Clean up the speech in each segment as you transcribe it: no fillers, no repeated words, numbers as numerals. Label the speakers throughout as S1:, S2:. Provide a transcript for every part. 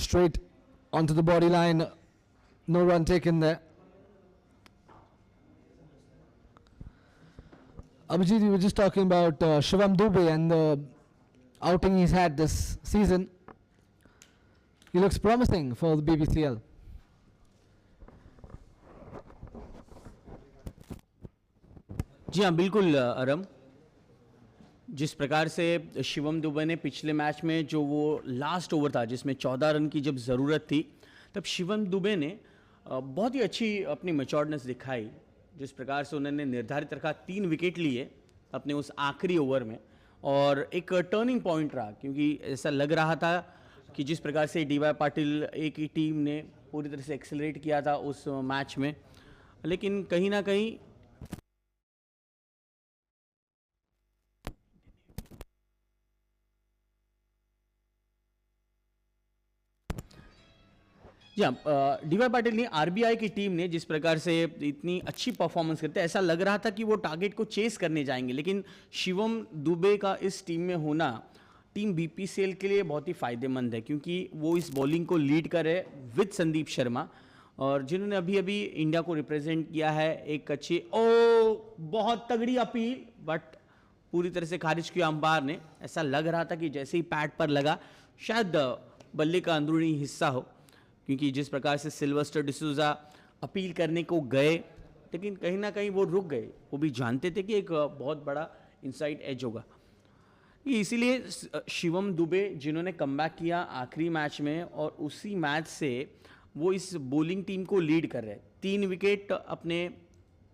S1: straight onto the body line. No run taken there. Abhijit, we were just talking about Shivam Dubey and the outing he's had this season. He looks promising for the BBCL.
S2: जी हाँ बिल्कुल अरम, जिस प्रकार से शिवम दुबे ने पिछले match में जो वो लास्ट ओवर था जिसमें 14 रन की जब ज़रूरत थी, तब शिवम दुबे ने बहुत ही अच्छी अपनी मैच्योर्डनेस दिखाई। जिस प्रकार से उन्होंने निर्धारित रखा 3 विकेट लिए अपने उस आखिरी ओवर में, और एक टर्निंग पॉइंट रहा, क्योंकि ऐसा लग रहा था कि जिस प्रकार से डीवाई पाटिल ए की टीम ने पूरी तरह से एक्सेलरेट किया था उस मैच में, लेकिन कहीं ना कहीं डीवाई पाटिल ने आरबीआई की टीम ने जिस प्रकार से इतनी अच्छी परफॉर्मेंस करते, ऐसा लग रहा था कि वो टारगेट को चेस करने जाएंगे, लेकिन शिवम दुबे का इस टीम में होना टीम बीपीसीएल के लिए बहुत ही फायदेमंद है, क्योंकि वो इस बॉलिंग को लीड कर रहे विद संदीप शर्मा, और जिन्होंने अभी अभी इंडिया को रिप्रेजेंट किया है। एक अच्छी बहुत तगड़ी अपील, बट पूरी तरह से खारिज किया अंपायर ने। ऐसा लग रहा था कि जैसे ही पैड पर लगा शायद बल्ले का अंदरूनी हिस्सा हो, क्योंकि जिस प्रकार से सिल्वेस्टर डिसूजा अपील करने को गए, लेकिन कहीं ना कहीं वो रुक गए। वो भी जानते थे कि एक बहुत बड़ा इनसाइड एज होगा। इसीलिए शिवम दुबे जिन्होंने कमबैक किया आखिरी मैच में, और उसी मैच से वो इस बॉलिंग टीम को लीड कर रहे हैं। 3 विकेट अपने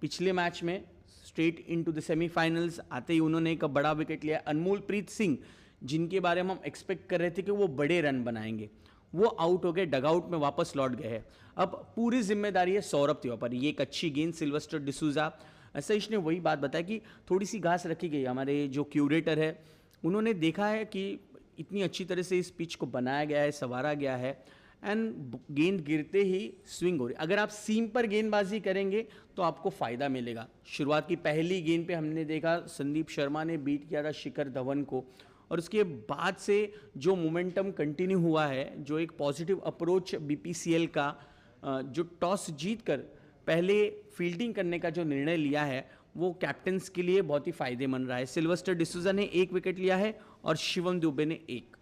S2: पिछले मैच में स्ट्रेट इनटू द सेमीफाइनल्स आते ही उन्होंने एक बड़ा विकेट लिया। अनमोल प्रीत सिंह, जिनके बारे में हम एक्सपेक्ट कर रहे थे कि वो बड़े रन बनाएंगे, वो आउट हो गए, डगआउट में वापस लौट गए हैं। अब पूरी जिम्मेदारी है सौरभ तिवारी। ये एक अच्छी गेंद सिल्वेस्टर डिसूजा, सहीश ने वही बात बताया कि थोड़ी सी घास रखी गई। हमारे जो क्यूरेटर है उन्होंने देखा है कि इतनी अच्छी तरह से इस पिच को बनाया गया है, संवारा गया है, एंड गेंद गिरते ही स्विंग हो रही। अगर आप सीम पर गेंदबाजी करेंगे तो आपको फायदा मिलेगा। शुरुआत की पहली गेंद पे हमने देखा संदीप शर्मा ने बीट किया था शिखर धवन को, और उसके बाद से जो मोमेंटम कंटिन्यू हुआ है, जो एक पॉजिटिव अप्रोच बीपीसीएल का, जो टॉस जीतकर पहले फील्डिंग करने का जो निर्णय लिया है, वो कैप्टन्स के लिए बहुत ही फायदेमंद रहा है। सिल्वेस्टर डिसूजा ने 1 विकेट लिया है और शिवम दुबे ने 1।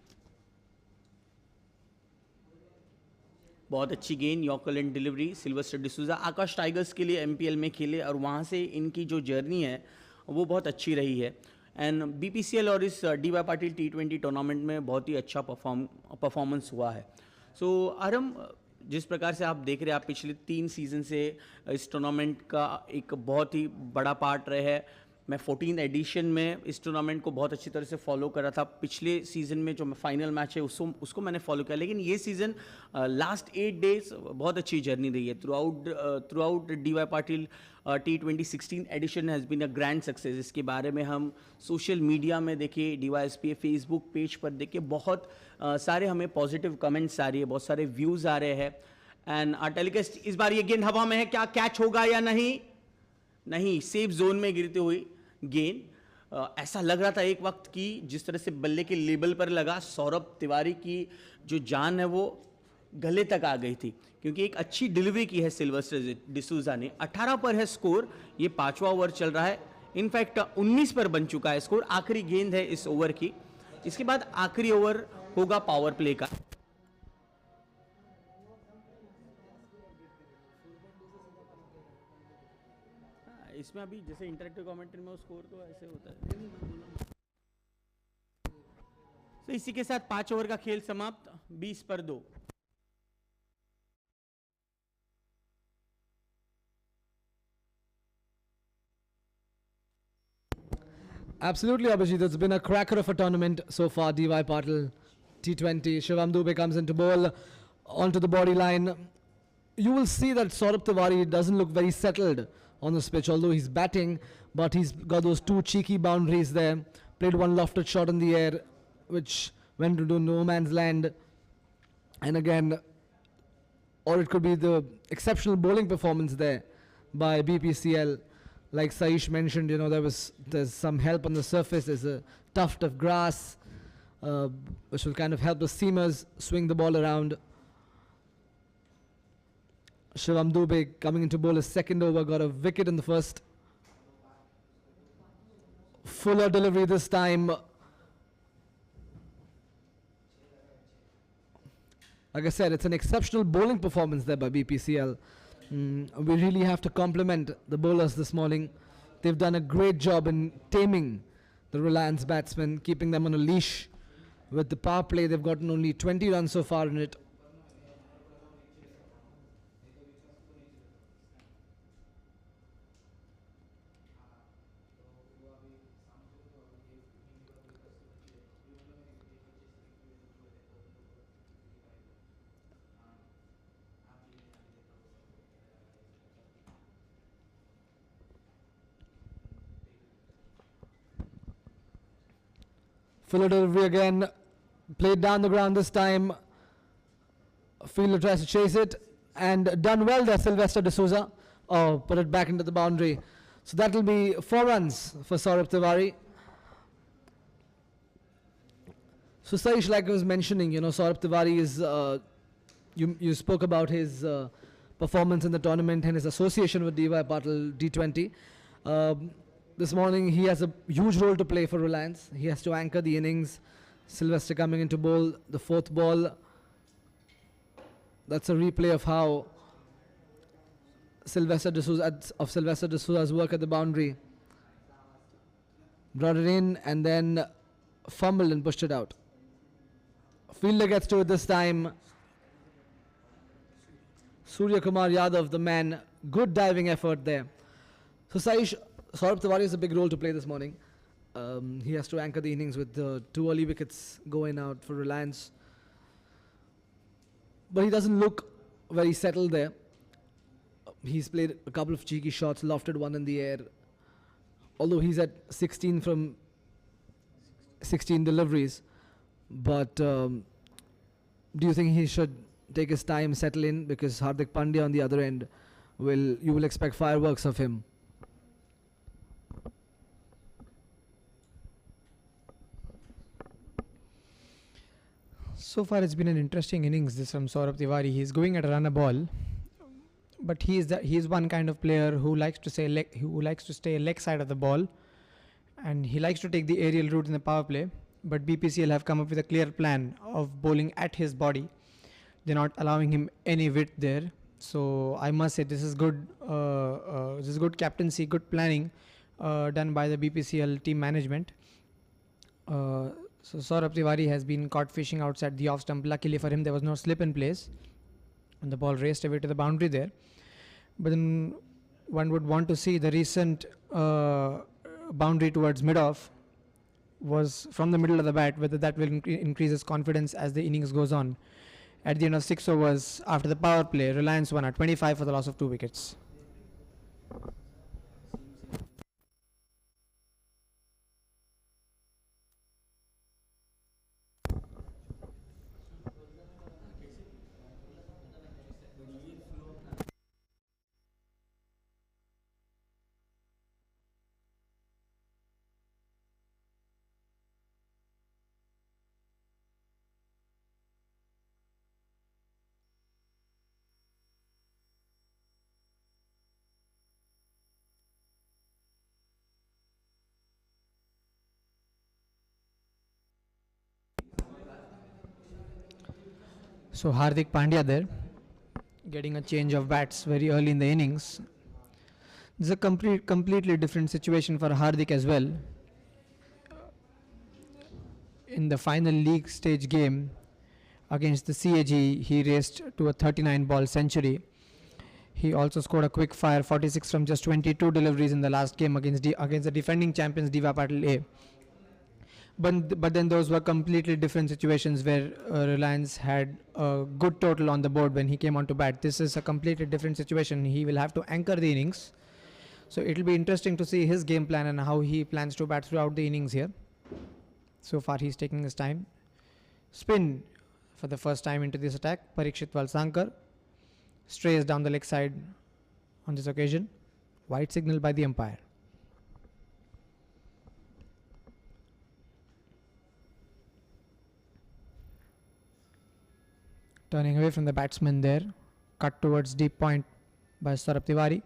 S2: बहुत अच्छी गेंद, yorker and delivery. Sylvester D'Souza Akash tigers के लिए एमपीएल में खेले, और वहाँ से इनकी जो जर्नी है वो बहुत अच्छी रही है। एंड बीपीसीएल और इस डीवाई पाटिल T20 टूर्नामेंट में बहुत ही अच्छा परफॉर्मेंस हुआ है। सो आरम, जिस प्रकार से आप देख रहे हैं, आप पिछले 3 सीजन से इस टूर्नामेंट का एक बहुत ही बड़ा पार्ट रहे हैं। मैं 14th एडिशन में इस टूर्नामेंट को बहुत अच्छी तरह से फॉलो कर रहा था। पिछले सीजन में जो फाइनल मैच है उसको मैंने फॉलो किया, लेकिन ये सीजन लास्ट 8 डेज बहुत अच्छी जर्नी रही है। Throughout DY Patil T20 16th edition has been a grand success. इसके बारे में हम सोशल मीडिया में देखिए, DYSPA फेसबुक पेज पर देखिए, बहुत सारे हमें पॉजिटिव कमेंट्स आ रही है, बहुत सारे व्यूज़ आ रहे हैं। एंड टेलीकास्ट इस बार ये गेंद हवा में है, क्या कैच होगा या नहीं? नहीं, सेफ जोन में गिरती हुई गेंद। ऐसा लग रहा था एक वक्त की जिस तरह से बल्ले के लेबल पर लगा, सौरभ तिवारी की जो जान है वो गले तक आ गई थी, क्योंकि एक अच्छी डिलीवरी की है सिल्वेस्टर डिसूजा ने। 18 पर है स्कोर, ये 5वां ओवर चल रहा है। इनफैक्ट 19 पर बन चुका है स्कोर। आखिरी गेंद है इस ओवर की, इसके बाद आखिरी ओवर होगा पावर प्ले का। इसमें अभी जैसे इंटरेक्टिव कमेंट्री में स्कोर तो ऐसे होता है। तो इसी के साथ 5 ओवर का खेल समाप्त, 20 पर 2।
S1: Absolutely, Abhijit. It's been a cracker of a tournament so far. DY Patil, T20. Shivam Dubey comes into ball onto the body line. You will see that Saurabh Tiwari doesn't look very settled on this pitch, although he's batting, but he's got those 2 cheeky boundaries there. Played one lofted shot in the air, which went into no man's land. And again, or it could be the exceptional bowling performance there by BPCL. Like Saish mentioned, you know, there's some help on the surface. There's a tuft of grass, which will kind of help the seamers swing the ball around. Shivam Dubey coming into bowl his second over, got a wicket in the first. Fuller delivery this time. Like I said, it's an exceptional bowling performance there by BPCL. We really have to compliment the bowlers this morning. They've done a great job in taming the Reliance batsmen, keeping them on a leash. With the power play, they've gotten only 20 runs so far in it. Fuller delivery again, played down the ground this time. Fielder tries to chase it, and done well there, Sylvester D'Souza. Oh, put it back into the boundary. So that will be 4 runs for Saurabh Tiwari. So Saish, like I was mentioning, Saurabh Tiwari is, you spoke about his performance in the tournament and his association with DY Patil D20. This morning he has a huge role to play for Reliance. He has to anchor the innings. Sylvester coming into bowl, the 4th ball. That's a replay of how Sylvester D'Souza's work at the boundary. Brought it in and then fumbled and pushed it out. Fielder gets to it this time. Surya Kumar Yadav, the man. Good diving effort there. So Saish, Saurabh Tiwari has a big role to play this morning. He has to anchor the innings with 2 early wickets going out for Reliance. But he doesn't look very settled there. He's played a couple of cheeky shots, lofted one in the air. Although he's at 16 from 16 deliveries. But do you think he should take his time, settle in? Because Hardik Pandya on the other end, you will expect fireworks of him.
S3: So far, it's been an interesting innings this from Saurabh Tiwari. He's going at a run a ball, but he's one kind of player who likes to stay leg side of the ball, and he likes to take the aerial route in the power play. But BPCL have come up with a clear plan of bowling at his body. They're not allowing him any width there. So I must say this is good. This is good captaincy, good planning done by the BPCL team management. So Saurabh Tiwari has been caught fishing outside the off stump. Luckily for him, there was no slip in place, and the ball raced away to the boundary there. But then one would want to see the recent boundary towards mid-off was from the middle of the bat, whether that will increase his confidence as the innings goes on. At the end of 6 overs, after the power play, Reliance won at 25 for the loss of 2 wickets. So Hardik Pandya there, getting a change of bats very early in the innings. This is a completely different situation for Hardik as well. In the final league stage game against the CAG, he raced to a 39-ball century. He also scored a quick fire 46 from just 22 deliveries in the last game against the defending champions DY Patil A. But then those were completely different situations where Reliance had a good total on the board when he came on to bat. This is a completely different situation. He will have to anchor the innings. So it will be interesting to see his game plan and how he plans to bat throughout the innings here. So far he's taking his time. Spin for the first time into this attack. Parikshit Valsankar strays down the leg side on this occasion. White signal by the umpire. Turning away from the batsman there. cut towards deep point by Saurabh Tiwari.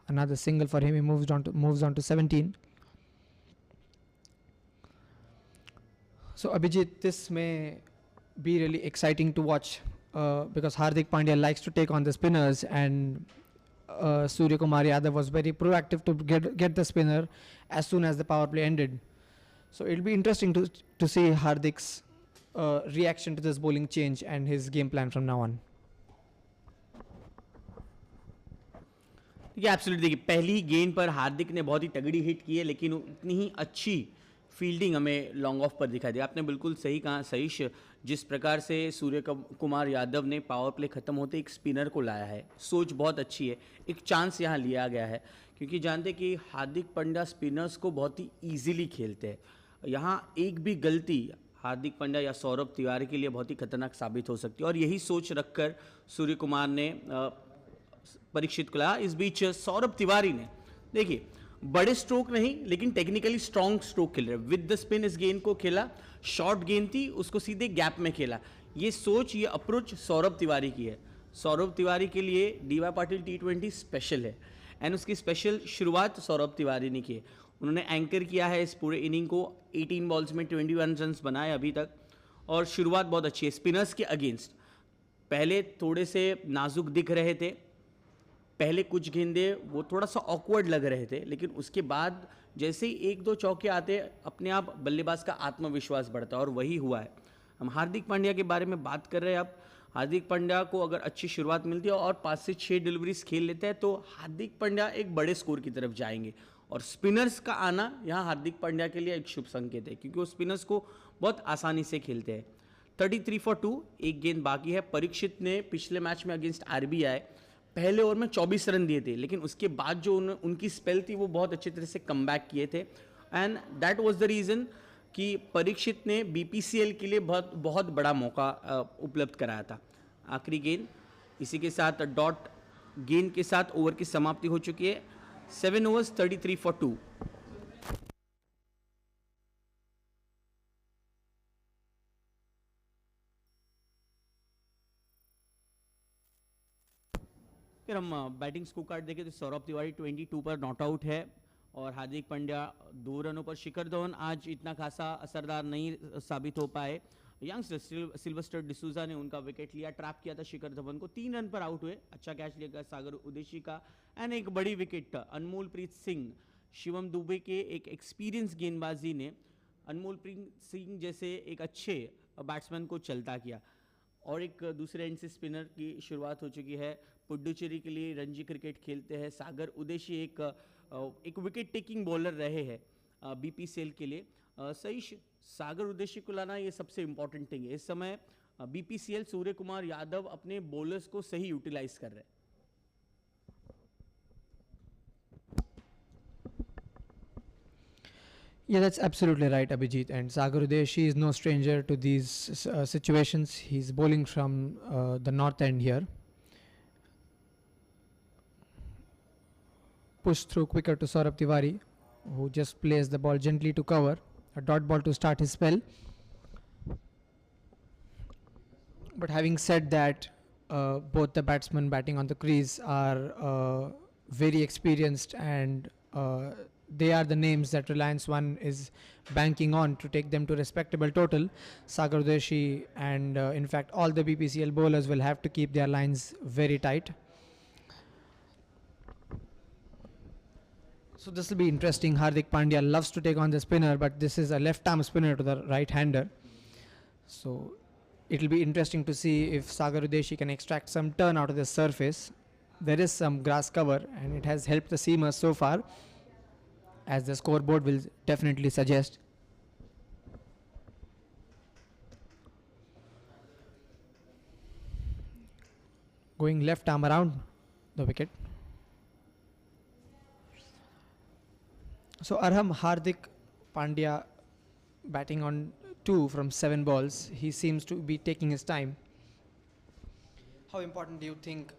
S3: Another single for him. He moves on to 17. So Abhijit, this may be really exciting to watch because Hardik Pandya likes to take on the spinners, and Surya Kumar Yadav was very proactive to get the spinner as soon as the power play ended. So it'll be interesting to see Hardik's reaction to this bowling change and his game plan from now on.
S2: देखिए absolutely, देखिए पहली गेंद पर हार्दिक ने बहुत ही तगड़ी hit की है, लेकिन उतनी ही अच्छी फील्डिंग हमें लॉन्ग ऑफ पर दिखाई दी। आपने बिल्कुल सही कहा सहीश, जिस प्रकार से सूर्य कुमार यादव ने पावर प्ले खत्म होते एक स्पिनर को लाया है, सोच बहुत अच्छी है, एक चांस यहाँ लिया गया है, क्योंकि जानते कि हार्दिक पांड्या स्पिनर्स को बहुत ही ईजिली खेलते हैं। यहाँ एक भी गलती हार्दिक पांड्या या सौरभ तिवारी के लिए बहुत ही खतरनाक साबित हो सकती है, और यही सोच रखकर सूर्य कुमार ने परीक्षित को लाया। इस बीच सौरभ तिवारी ने देखिए बड़े स्ट्रोक नहीं लेकिन टेक्निकली स्ट्रॉन्ग स्ट्रोक खेल रहे, विद द स्पिन इस गेंद को खेला, शॉर्ट गेंद थी उसको सीधे गैप में खेला। ये सोच, ये अप्रोच सौरभ तिवारी की है। सौरभ तिवारी के लिए डीवाई पाटिल T20 स्पेशल है, एंड उसकी स्पेशल शुरुआत सौरभ तिवारी ने की है। उन्होंने एंकर किया है इस पूरे इनिंग को, 18 बॉल्स में 21 रन बनाए अभी तक, और शुरुआत बहुत अच्छी है स्पिनर्स के अगेंस्ट। पहले थोड़े से नाजुक दिख रहे थे, पहले कुछ गेंदे वो थोड़ा सा ऑकवर्ड लग रहे थे, लेकिन उसके बाद जैसे ही एक दो चौके आते अपने आप बल्लेबाज का आत्मविश्वास बढ़ता है, और वही हुआ है। हम हार्दिक पांड्या के बारे में बात कर रहे हैं। अब हार्दिक पांड्या को अगर अच्छी शुरुआत मिलती है और 5 से 6 डिलीवरीज खेल लेते हैं तो हार्दिक पांड्या एक बड़े स्कोर की तरफ जाएंगे, और स्पिनर्स का आना यहाँ हार्दिक पांड्या के लिए एक शुभ संकेत है, क्योंकि वो स्पिनर्स को बहुत आसानी से खेलते हैं। 33 for 2, एक गेंद बाकी है। परीक्षित ने पिछले मैच में अगेंस्ट RBI पहले ओवर में 24 रन दिए थे, लेकिन उसके बाद जो उनकी स्पेल थी वो बहुत अच्छी तरह से कमबैक किए थे, and that was the reason कि परीक्षित ने BPCL के लिए बहुत बड़ा मौका उपलब्ध कराया था। आखिरी गेंद, इसी के साथ डॉट गेंद के साथ ओवर की समाप्ति हो चुकी है। 7 overs 33 for 2। फिर हम बैटिंग स्कोर कार्ड देखें तो सौरभ तिवारी 22 पर नॉट आउट है, और हार्दिक पांड्या 2 रनों पर। शिखर धवन आज इतना खासा असरदार नहीं साबित हो पाए। यंगस्टर सिल्वेस्टर डिसूजा ने उनका विकेट लिया, ट्रैप किया था शिखर धवन को, 3 रन पर आउट हुए। अच्छा कैच लिया सागर उदेशी का, एंड एक बड़ी विकेट अनमोल प्रीत सिंह, शिवम दुबे के एक एक्सपीरियंस गेंदबाजी ने अनमोल प्रीत सिंह जैसे एक अच्छे बैट्समैन को चलता किया। और एक दूसरे एंड से स्पिनर की शुरुआत हो चुकी है। पुडुचेरी के लिए रणजी क्रिकेट खेलते हैं सागर उदेशी, एक विकेट टेकिंग बॉलर रहे हैं BPCL के लिए। सही सागर उदेशी को लाना ये सबसे इंपॉर्टेंट थिंग है। इस समय BPCL सूर्य कुमार यादव अपने बॉलर्स को सही यूटिलाइज कर रहे हैं।
S3: Yeah, that's absolutely right, Abhijit. And Sagar Udeshi is no stranger to these situations. He's bowling from the north end here. Push through quicker to Saurabh Tiwari, who just plays the ball gently to cover. A dot ball to start his spell. But having said that, both the batsmen batting on the crease are very experienced, and they are the names that Reliance One is banking on to take them to respectable total. Sagar Udeshi and in fact all the BPCL bowlers will have to keep their lines very tight. So this will be interesting. Hardik Pandya loves to take on the spinner, but this is a left arm spinner to the right hander. So it will be interesting to see if Sagar Udeshi can extract some turn out of the surface. There is some grass cover and it has helped the seamers so far, as the scoreboard will definitely suggest. Going left arm around the wicket. So Arham, Hardik Pandya batting on 2 from 7 balls. He seems to be taking his time. How important do you think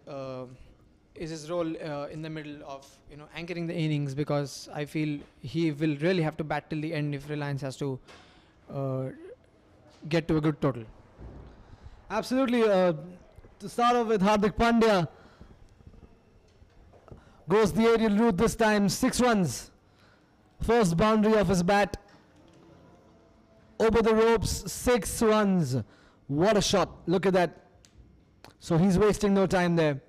S3: is his role in the middle of anchoring the innings? Because I feel he will really have to bat till the end if Reliance has to get to a good total.
S1: Absolutely. To start off with, Hardik Pandya goes the aerial route this time. 6 runs. First boundary of his bat. Over the ropes, 6 runs. What a shot. Look at that. So he's wasting no time there.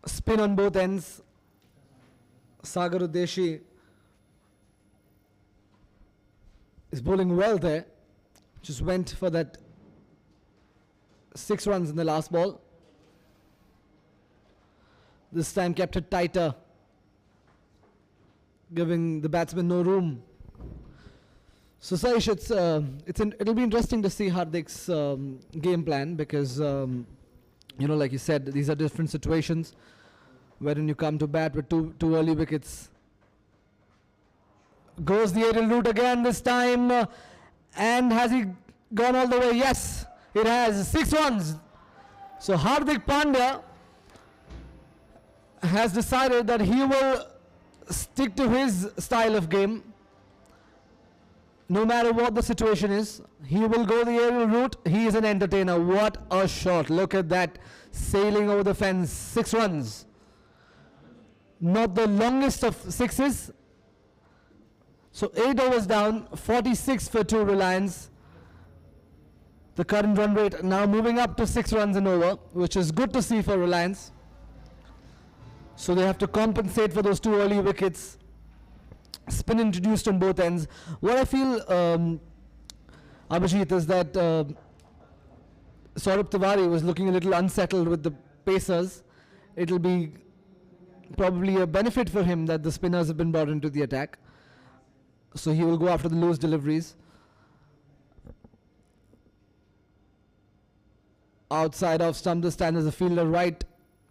S1: Spin on both ends. Sagar Udeshi is bowling well there. Just went for that 6 runs in the last ball. This time kept it tighter, giving the batsman no room. So Saish, it'll be interesting to see Hardik's game plan because, like you said, these are different situations. Wherein you come to bat with two early wickets. Goes the aerial route again this time. And has he gone all the way? Yes, it has. 6 runs. So Hardik Pandya has decided that he will stick to his style of game. No matter what the situation is, he will go the aerial route. He is an entertainer. What a shot. Look at that. Sailing over the fence. 6 runs. Not the longest of 6s. So 8 overs down, 46 for 2 Reliance. The current run rate now moving up to 6 runs an over, which is good to see for Reliance. So they have to compensate for those 2 early wickets. Spin introduced on both ends. What I feel, Abhijit, is that Saurabh Tiwari was looking a little unsettled with the pacers. It'll be probably a benefit for him that the spinners have been brought into the attack. So he will go after the loose deliveries. Outside of stump this time, there's a fielder right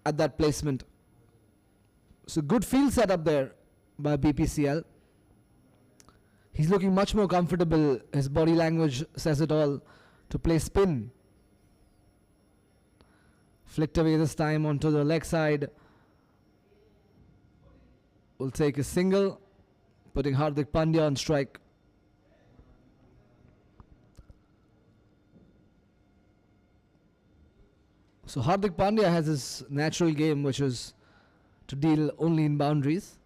S1: at that placement. So good field setup there by BPCL. He's looking much more comfortable. His body language says it all to play spin. Flicked away this time onto the leg side. Will take a single, putting Hardik Pandya on strike. So Hardik Pandya has his natural game, which is to deal only in boundaries.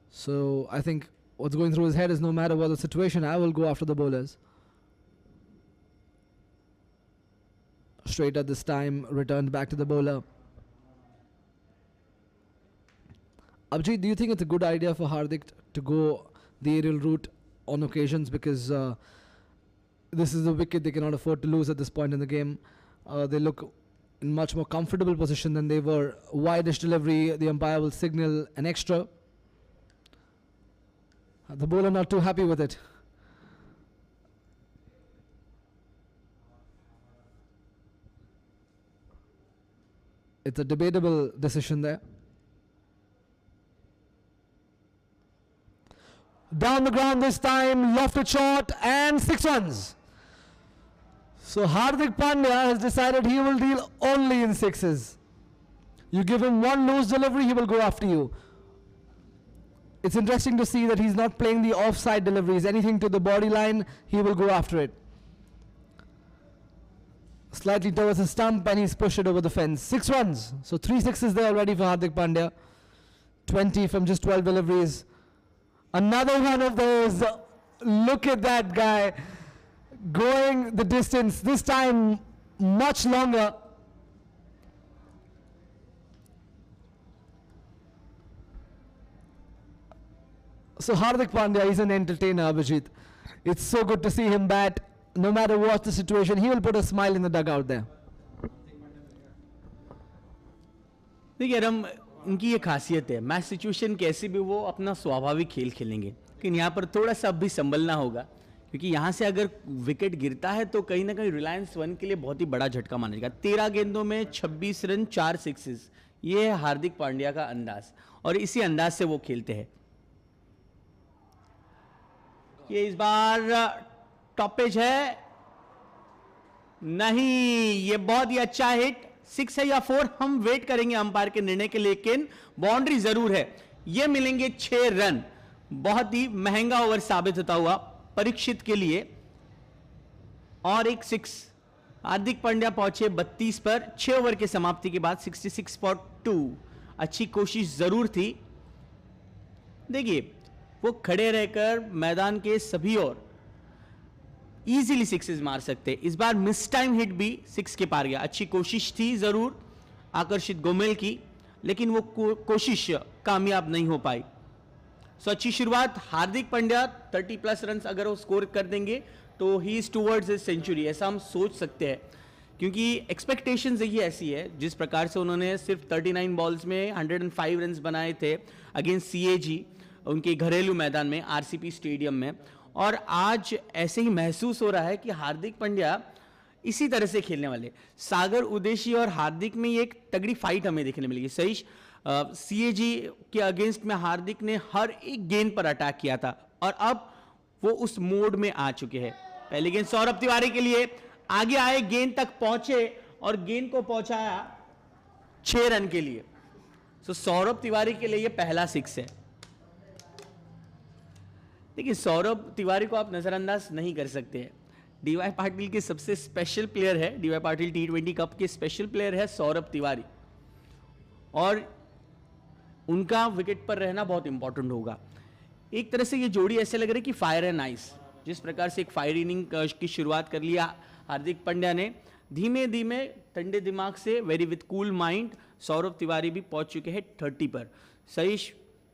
S1: So I think what's going through his head is no matter what the situation, I will go after the bowlers. Straight at this time, returned back to the bowler. Abhijit, do you think it's a good idea for Hardik to go the aerial route on occasions, because this is a wicket they cannot afford to lose at this point in the game? They look in much more comfortable position than they were. Wide-ish delivery, the umpire will signal an extra. The bowler not too happy with it. It's a debatable decision there. Down the ground this time, lofted shot and 6 runs. So Hardik Pandya has decided he will deal only in 6s. You give him one loose delivery, he will go after you. It's interesting to see that he's not playing the offside deliveries. Anything to the body line, he will go after it. Slightly towards the stump and he's pushed it over the fence. 6 runs. So 3 6s there already for Hardik Pandya. 20 from just 12 deliveries. Another one of those. Look at that guy going the distance. This time much longer. So Hardik Pandya is an entertainer, Abhijit. It's so good to see him bat. No matter what the situation, he will put a smile in the dugout there.
S2: देखिए रम, उनकी ये खासियत है, match situation कैसी भी वो अपना स्वाभाविक खेल खेलेंगे, लेकिन यहाँ पर थोड़ा सा भी संभलना होगा, क्योंकि यहाँ से अगर विकेट गिरता है तो कहीं ना कहीं रिलायंस वन के लिए बहुत ही बड़ा झटका माना जाएगा। 13 गेंदों में 26 रन 4 सिक्सेस, ये है हार्दिक पांड्या का अंदाज और इसी अंदाज से वो खेलते हैं। ये इस बार टॉप पेज है नहीं, ये बहुत ही अच्छा हिट, 6 है या 4 हम वेट करेंगे अंपायर के निर्णय के, लेकिन बाउंड्री जरूर है। ये मिलेंगे 6 रन, बहुत ही महंगा ओवर साबित होता हुआ परीक्षित के लिए। और एक 6। हार्दिक पांड्या पहुंचे 32 पर 6 ओवर के समाप्ति के बाद 66 फॉर 2। अच्छी कोशिश जरूर थी। देखिए वो खड़े रहकर मैदान के सभी ओर इजीली सिक्सेस मार सकते। इस बार मिस टाइम हिट भी 6 के पार गया। अच्छी कोशिश थी जरूर आकर्षित गोमेल की, लेकिन वो कोशिश कामयाब नहीं हो पाई। सो अच्छी शुरुआत हार्दिक पांड्या। 30 प्लस रन अगर वो स्कोर कर देंगे तो he is towards his century, ऐसा हम सोच सकते हैं, क्योंकि एक्सपेक्टेशंस ही ऐसी है। जिस प्रकार से उन्होंने सिर्फ 39 बॉल्स में 105 रन बनाए थे अगेंस्ट सीएजी उनके घरेलू मैदान में आरसीपी स्टेडियम में, और आज ऐसे ही महसूस हो रहा है कि हार्दिक पांड्या इसी तरह से खेलने वाले। सागर उदेशी और हार्दिक में ये एक तगड़ी फाइट हमें देखने मिलेगी। सही सीएजी के अगेंस्ट में हार्दिक ने हर एक गेंद पर अटैक किया था और अब वो उस मोड में आ चुके हैं। पहले गेंद सौरभ तिवारी के लिए, आगे आए, गेंद तक पहुंचे और गेंद को पहुंचाया 6 रन के लिए। सो सौरभ तिवारी के लिए ये पहला 6 है। देखिए सौरभ तिवारी को आप नजरअंदाज नहीं कर सकते हैं। डीवाई पाटिल के सबसे स्पेशल प्लेयर है, डीवाई पाटिल T20 कप के स्पेशल प्लेयर है सौरभ तिवारी, और उनका विकेट पर रहना बहुत इंपॉर्टेंट होगा। एक तरह से ये जोड़ी ऐसे लग रही है कि फायर एंड आइस। जिस प्रकार से एक फायर इनिंग की शुरुआत कर लिया हार्दिक पांड्या ने, धीमे धीमे ठंडे दिमाग से very with cool mind Saurabh Tiwari भी पहुंच चुके हैं 30 पर। सही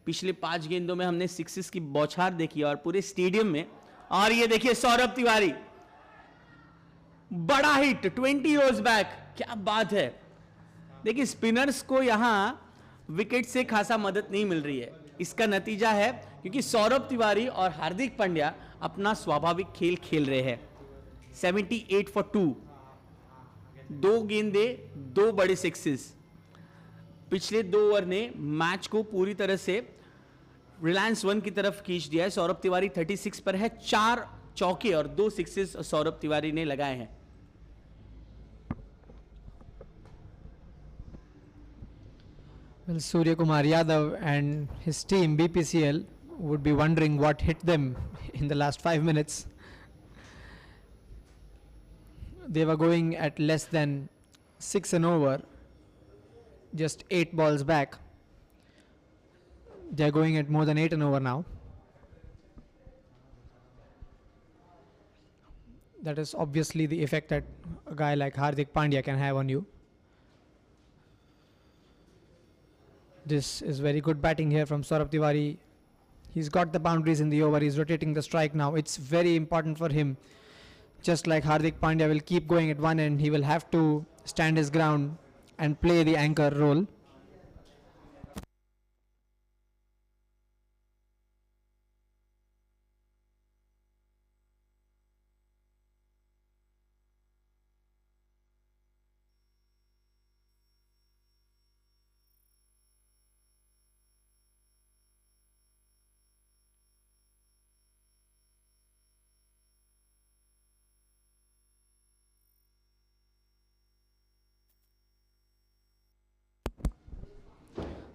S2: पिछले 5 गेंदों में हमने 6 की बौछार देखी और पूरे स्टेडियम में। और ये देखिए सौरभ तिवारी, बड़ा हिट 20 रोज बैक, क्या बात है। देखिए स्पिनर्स को यहां विकेट से खासा मदद नहीं मिल रही है। इसका नतीजा है क्योंकि सौरभ तिवारी और हार्दिक पांड्या अपना स्वाभाविक खेल खेल रहे हैं। 78 फॉर 2, 2 गेंदे 2 बड़े 6। पिछले 2 ओवर ने मैच को पूरी तरह से रिलायंस 1 की तरफ खींच दिया है। सौरभ तिवारी 36 पर है, 4 चौके और 2 6 सौरभ तिवारी ने लगाए हैं।
S3: Well, Surya Kumar Yadav and his team BPCL would be wondering what hit them in the last 5 minutes. They were going at less than 6 and over, just 8 balls back. They are going at more than 8 and over now. That is obviously the effect that a guy like Hardik Pandya can have on you. This is very good batting here from Saurabh Tiwari. He's got the boundaries in the over. He's rotating the strike now. It's very important for him. Just like Hardik Pandya will keep going at one end, he will have to stand his ground and play the anchor role.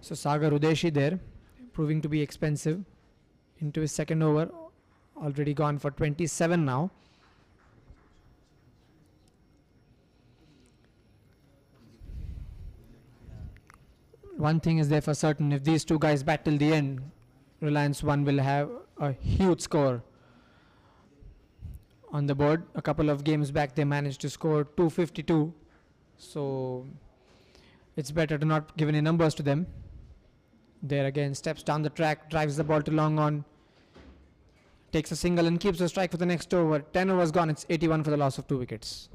S3: So Sagar Udeshi there, proving to be expensive into his second over, already gone for 27 now. One thing is there for certain, if these two guys bat till the end, Reliance 1 will have a huge score on the board. A couple of games back they managed to score 252, so it's better to not give any numbers to them. There again, steps down the track, drives the ball to long on, takes a single and keeps the strike for the next over. 10 overs gone, it's 81 for the loss of 2 wickets.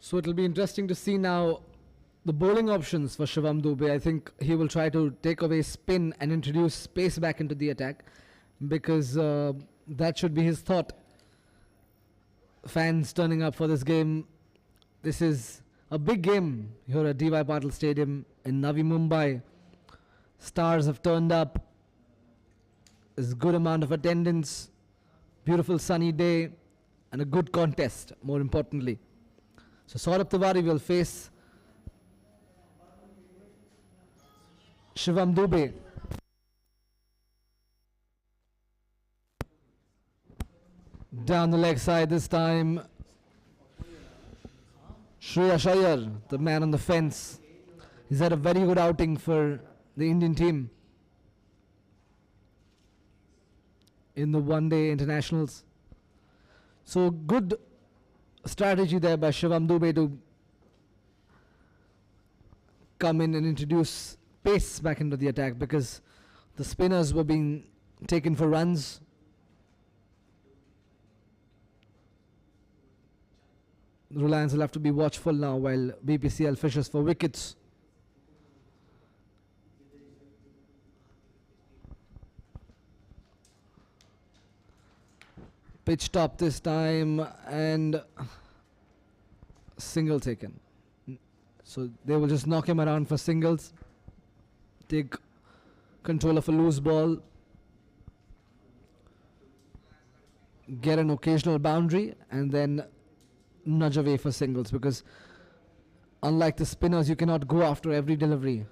S1: So it'll be interesting to see now the bowling options for Shivam Dube. I think he will try to take away spin and introduce pace back into the attack, because that should be his thought. Fans turning up for this game. This is a big game here at DY Patil Stadium in Navi Mumbai. Stars have turned up. There's a good amount of attendance. Beautiful sunny day and a good contest, more importantly. So Saurabh Tiwari will face Shivam Dube. Down the leg side this time, Shreyas Iyer, the man on the fence. He's had a very good outing for the Indian team in the one-day internationals. So good strategy there by Shivam Dube to come in and introduce pace back into the attack, because the spinners were being taken for runs. Reliance will have to be watchful now while BPCL fishes for wickets. Pitch top this time and single taken. So they will just knock him around for singles. Take control of a loose ball. Get an occasional boundary and then nudge away for singles, because unlike the spinners, you cannot go after every delivery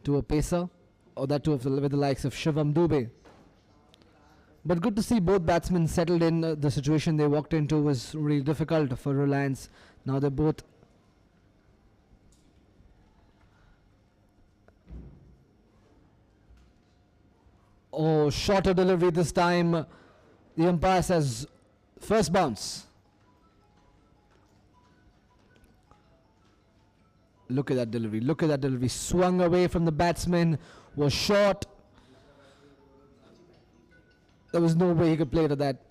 S1: to a pacer, or that too with the likes of Shivam Dube. But good to see both batsmen settled in. The situation they walked into was really difficult for Reliance. Now they're both shorter delivery this time. The umpire says first bounce. Look at that delivery. Look at that delivery. Swung away from the batsman. Was short. There was no way he could play to that.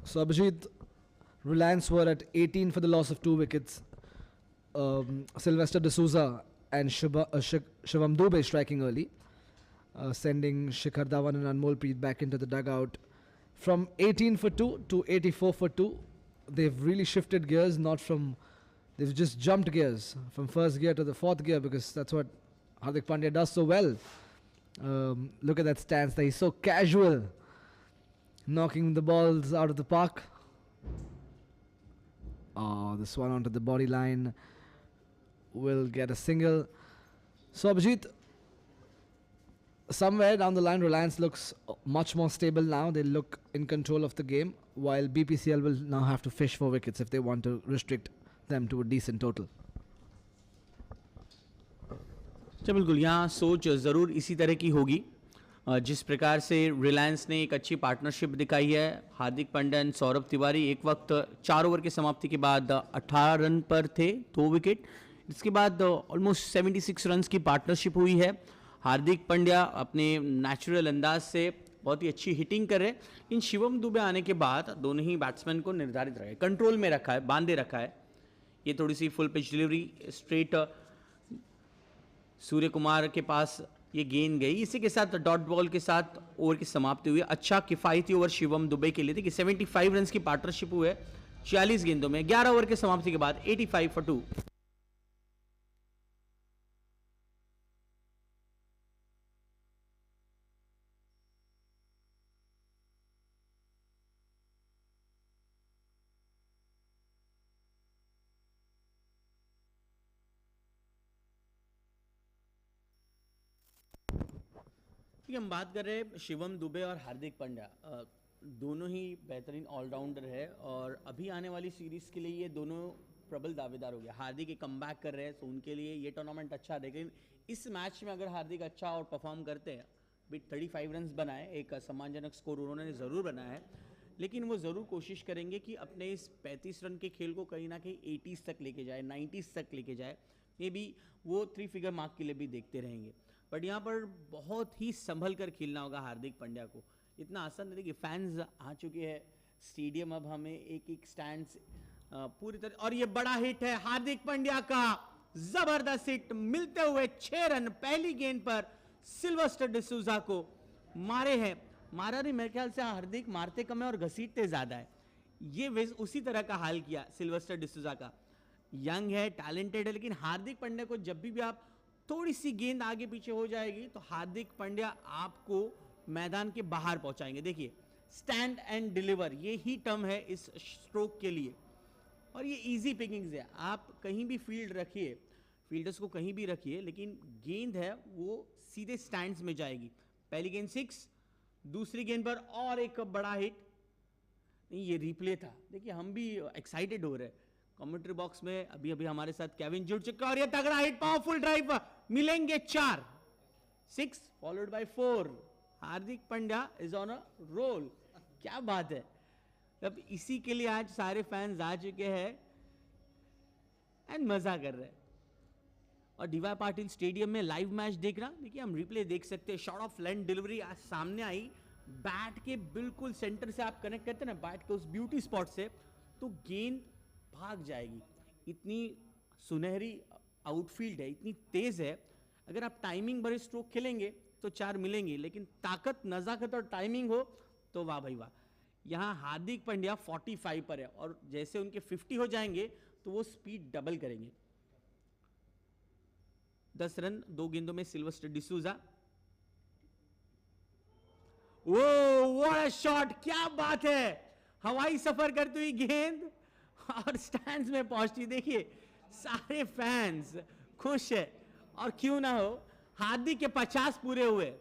S1: So Abhijit, Reliance were at 18 for the loss of 2 wickets. Sylvester D'Souza and Shivam Dube striking early, sending Shikhar Dhawan and Anmol Preet back into the dugout. From 18 for 2 to 84 for 2, they've really shifted gears, they've just jumped gears from first gear to the fourth gear, because that's what Hardik Pandya does so well. Look at that stance there, he's so casual, knocking the balls out of the park. This one onto the body line will get a single. So Abhijit, somewhere down the line, Reliance looks much more stable now. They look in control of the game, while BPCL will now have to fish for wickets if they want to restrict them to a decent total.
S2: अच्छा बिल्कुल, यहाँ सोच ज़रूर इसी तरह की होगी। जिस प्रकार से रिलायंस ने एक अच्छी पार्टनरशिप दिखाई है, हार्दिक पांड्या और सौरभ तिवारी एक वक्त 4 ओवर की समाप्ति के बाद 18 रन पर थे, 2 विकेट। इसके बाद ऑलमोस्ट 76 रन्स की पार्टनरशिप हुई है। हार्दिक पांड्या अपने नेचुरल अंदाज से बहुत ही अच्छी हिटिंग कर रहे हैं, लेकिन शिवम दुबे आने के बाद दोनों ही बैट्समैन को निर्धारित रखा है, कंट्रोल में रखा है, बांधे रखा है। ये थोड़ी सी full pitch delivery straight Surya Kumar के पास ये गेंद गई, इसी के साथ डॉट बॉल के साथ ओवर की समाप्ति हुई। अच्छा किफायती ओवर शिवम दुबे के लिए थी कि 75 रन की पार्टनरशिप हुई है 46 गेंदों में। 11 ओवर की समाप्ति के बाद 85 for 2। हम बात कर रहे हैं शिवम दुबे और हार्दिक पांड्या, दोनों ही बेहतरीन ऑलराउंडर है और अभी आने वाली सीरीज के लिए ये दोनों प्रबल दावेदार हो गया। हार्दिक एक कमबैक कर रहे हैं, तो उनके लिए ये टूर्नामेंट अच्छा है। लेकिन इस मैच में अगर हार्दिक अच्छा और परफॉर्म करते हैं, भी 35 रन्स बनाए, एक सम्मानजनक स्कोर उन्होंने ज़रूर बनाया है, लेकिन वो ज़रूर कोशिश करेंगे कि अपने इस 35 रन के खेल को कहीं ना कहीं 80s तक लेके जाए, 90s तक लेके जाए। मे बी वो 3 फिगर मार्क के लिए भी देखते रहेंगे। बट यहाँ पर बहुत ही संभल कर खेलना होगा हार्दिक पांड्या को, इतना आसान नहीं। देखिए फैंस आ चुके हैं स्टेडियम, अब हमें एक एक स्टैंड पूरी तरह, और ये बड़ा हिट है हार्दिक पांड्या का, जबरदस्त हिट मिलते हुए 6 रन पहली गेंद पर सिल्वेस्टर डिसूजा को मारे हैं। मारा नहीं, मेरे ख्याल से हार्दिक मारते कम है और घसीटते ज्यादा है। ये उसी तरह का हाल किया सिल्वेस्टर डिसूजा का। यंग है, टैलेंटेड है, लेकिन हार्दिक पांड्या को जब भी आप थोड़ी सी गेंद आगे पीछे हो जाएगी तो हार्दिक पांड्या आपको मैदान के बाहर पहुंचाएंगे। देखिए स्टैंड एंड डिलीवर, ये ही टर्म है इस स्ट्रोक के लिए, और ये इजी पिकिंग्स है। आप कहीं भी फील्ड रखिए, फील्डर्स को कहीं भी रखिए, लेकिन गेंद है वो सीधे स्टैंड्स में जाएगी। पहली गेंद 6, दूसरी गेंद पर और एक बड़ा हिट। नहीं, ये रिप्ले था। देखिए हम भी एक्साइटेड हो रहे हैं। कमेंट्री बॉक्स में अभी अभी हमारे साथ केविन जुड़ चुका, और ये तगड़ा हिट, पावरफुल ड्राइव, मिलेंगे 4, 6 followed by 4। Hardik Pandya is on a roll, क्या बात है। अब इसी के लिए आज सारे फैंस आ चुके हैं एंड मजा कर रहे हैं। और डीवाई पाटिल स्टेडियम में लाइव मैच देखना, देखिए हम रिप्ले देख सकते हैं। शॉट ऑफ लेंथ डिलीवरी आज सामने आई, बैट के बिल्कुल सेंटर से आप कनेक्ट करते हैं ना बैट के उस ब्यूटी स्पॉट से, तो गेंद भाग जाएगी। इतनी सुनहरी आउटफील्ड है, इतनी तेज है। अगर आप टाइमिंग भरे स्ट्रोक खेलेंगे तो 4 मिलेंगे, लेकिन ताकत, नजाकत और टाइमिंग हो तो वाह भाई वाह। यहां हार्दिक पांड्या 45 पर है, और जैसे उनके 50 हो जाएंगे तो वो स्पीड डबल करेंगे। 10 रन 2 गेंदों में सिल्वेस्टर डिसूजा। वो व्हाट अ शॉट, क्या बात है। हवाई सफर करती हुई गेंद और स्टैंड्स में पहुंचती। देखिए सारे फैंस खुश है, और क्यों ना हो, हार्दिक के 50 पूरे हुए।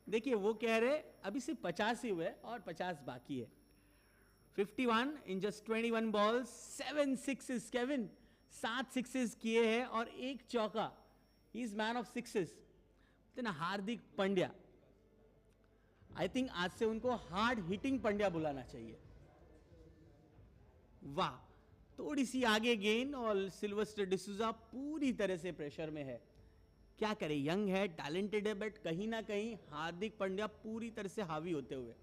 S2: देखिए वो कह रहे अभी सिर्फ 50 ही हुए और 50 बाकी है। 51 in just 21 balls, 7 sixes. Kevin 7 sixes किए हैं और 1 चौका। He is man of sixes. ना हार्दिक पांड्या, आई थिंक आज से उनको हार्ड हिटिंग पांड्या बुलाना चाहिए। वाह, थोड़ी सी आगे गेंद और सिल्वेस्टर डिसूजा पूरी तरह से प्रेशर में है। क्या करे, यंग है, टैलेंटेड है, बट कहीं ना कहीं हार्दिक पांड्या पूरी तरह से हावी होते हुए।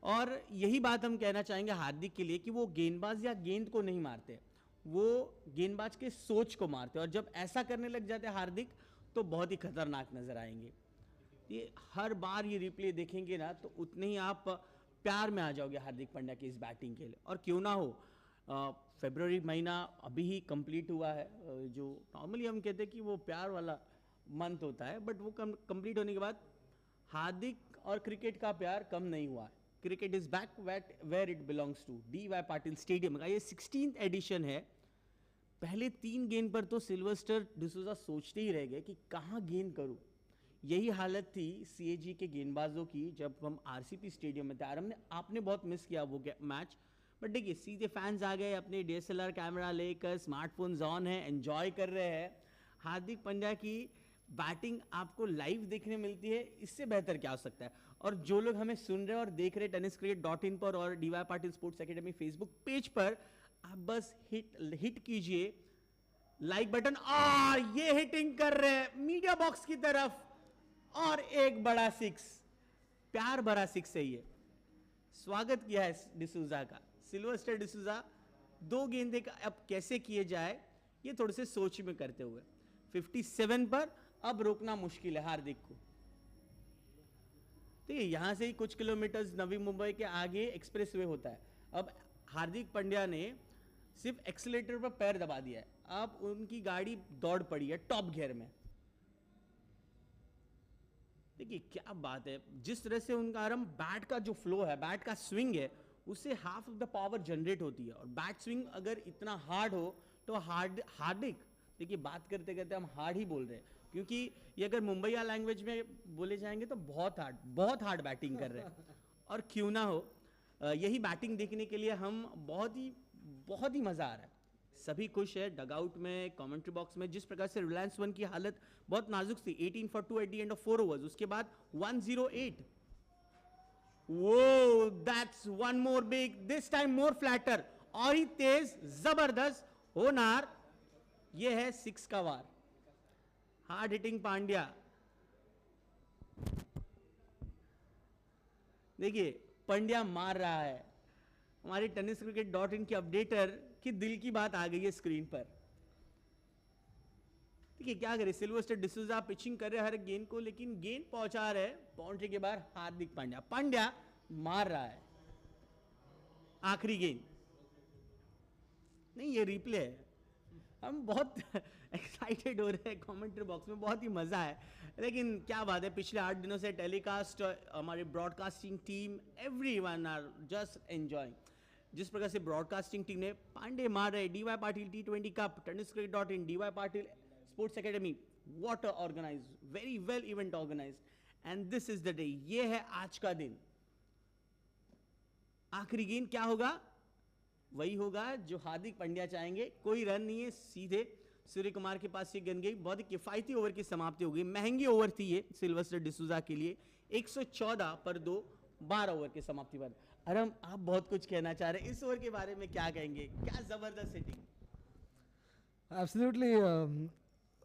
S2: और यही बात हम कहना चाहेंगे हार्दिक के लिए कि वो गेंदबाज या गेंद को नहीं मारते, वो गेंदबाज के सोच को मारते। और जब ऐसा करने लग जाते हैं हार्दिक तो बहुत ही खतरनाक नजर आएंगे। ये हर बार ये रिप्ले देखेंगे ना तो उतने ही आप प्यार में आ जाओगे हार्दिक पांड्या की इस बैटिंग के लिए। और क्यों ना हो, फरवरी महीना अभी ही कंप्लीट हुआ है, जो नॉर्मली हम कहते हैं कि वो प्यार वाला मंथ होता है, बट वो कंप्लीट होने के बाद हार्दिक और क्रिकेट का प्यार कम नहीं हुआ है। Cricket is back where it belongs to. DY Patil stadium का ये 16th एडिशन है। पहले 3 गेंद पर तो सिल्वेस्टर डिसूजा सोचते ही रह गए कि कहाँ गेंद करूं। यही हालत थी सीएजी के गेंदबाजों की जब हम आरसीपी स्टेडियम में थे। आपने बहुत मिस किया वो मैच, बट देखिए सीधे फैंस आ गए, अपने डीएसएलआर कैमरा लेकर, स्मार्टफोन्स ऑन है, एंजॉय कर रहे हैं। हार्दिक पांड्या की बैटिंग आपको लाइव देखने मिलती है, इससे बेहतर क्या हो सकता है। और जो लोग हमें सुन रहे हैं और देख रहे हैं tenniscricket.in पर और DY Patil sports academy Facebook page पर, आप बस हिट कीजिए लाइक बटन, और ये हिटिंग कर रहे हैं मीडिया बॉक्स की तरफ, और एक बड़ा 6, प्यार भरा 6 है ये। स्वागत किया है डिसूजा का, सिल्वेस्टर डिसूजा। 2 गेंदे का अब कैसे किए जाए ये थोड़े से सोच में करते हुए। 57 पर अब रोकना मुश्किल है हार्दिक को। ठीक है, यहां से ही कुछ किलोमीटर नवी मुंबई के आगे एक्सप्रेसवे होता है। अब हार्दिक पांड्या ने सिर्फ एक्सीलेटर पर पैर दबा दिया है, अब उनकी गाड़ी दौड़ पड़ी है टॉप गियर में। देखिए क्या बात है, जिस तरह से उनका आरम, बैट का जो फ्लो है, बैट का स्विंग है, उससे half of the power generate होती है। और बैट स्विंग अगर इतना हार्ड हो तो हार्दिक, देखिए बात करते करते हम हार्ड ही बोल रहे हैं, क्योंकि ये अगर मुंबईया लैंग्वेज में बोले जाएंगे तो बहुत हार्ड बैटिंग कर रहे हैं। और क्यों ना हो, यही बैटिंग देखने के लिए हम बहुत ही मजा आ रहा है। सभी खुश है डगआउट में, कमेंट्री बॉक्स में। जिस प्रकार से रिलायंस वन की हालत बहुत नाजुक थी, 18 for 2 at the end of 4 overs, उसके बाद 108। वो that's one more big, this time more flatter, और ही तेज, जबरदस्त होनार। ये है 6 का वार। Hard hitting Pandya. देखिए पंड्या मार रहा है। हमारी टेनिस क्रिकेट .in की अपडेटर की दिल की बात आ गई है स्क्रीन पर। देखिए क्या करे, सिल्वेस्टर डिसूजा पिचिंग कर रहे हर गेंद को, लेकिन गेंद पहुंचा रहे बाउंड्री के बाहर हार्दिक पांड्या। पांड्या मार रहा है आखिरी गेंद। नहीं, ये रिप्ले है। हम बहुत एक्साइटेड हो रहे हैं कमेंट्री बॉक्स में, बहुत ही मजा है। लेकिन क्या बात है, पिछले 8 दिनों से टेलीकास्ट, हमारी broadcasting team, everyone are just enjoying. जिस प्रकार से ब्रॉडकास्टिंग टीम ने पांडे मार रहे, DY Patil T20 cup, tennis cricket .in, DY Patil sports academy, what organise, very well event organise, and this is the day. ये है आज का दिन। आखिरी गेंद क्या होगा? वही होगा जो हार्दिक पांड्या चाहेंगे। कोई रन नहीं है, सीधे सूर्य कुमार के पास ये गेंद गई। बहुत ही किफायती ओवर की समाप्ति हो गई। महंगी ओवर थी ये सिल्वेस्टर डिसूजा के लिए। 114 पर 2, 12 ओवर की समाप्ति पर। अरम, आप बहुत कुछ कहना चाह रहे हैं, इस ओवर के बारे में क्या कहेंगे? क्या जबरदस्त हिटिंग।
S1: एब्सोल्युटली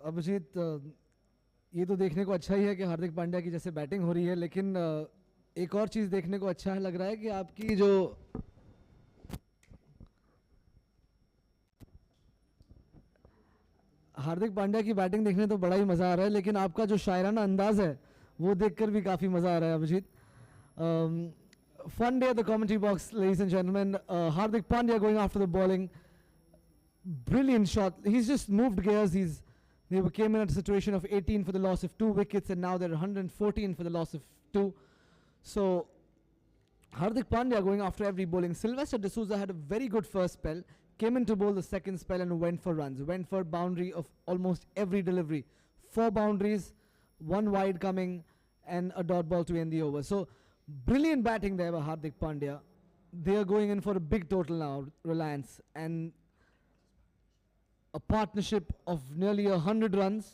S1: अभिजीत, ये तो देखने को अच्छा ही है कि हार्दिक पांड्या की जैसे बैटिंग हो रही है, लेकिन एक और चीज़ देखने को अच्छा लग रहा है कि आपकी जो हार्दिक पांड्या की बैटिंग देखने तो बड़ा ही मज़ा आ रहा है, लेकिन आपका जो शायराना अंदाज है वो देखकर भी काफ़ी मज़ा आ रहा है Abhijit. Fun day at the commentary box, ladies and gentlemen. Hardik Pandya going after the bowling. Brilliant shot. He's just moved gears. They came in at a situation of 18 for the loss of 2 wickets, and now they're 114 for the loss of 2. So Hardik Pandya going after every bowling. Sylvester D'Souza had a very good first spell, came in to bowl the second spell and went for runs. Went for boundary of almost every delivery. 4 boundaries, 1 wide coming, and a dot ball to end the over. So brilliant batting there by Hardik Pandya. They are going in for a big total now, Reliance, and a partnership of nearly 100 runs.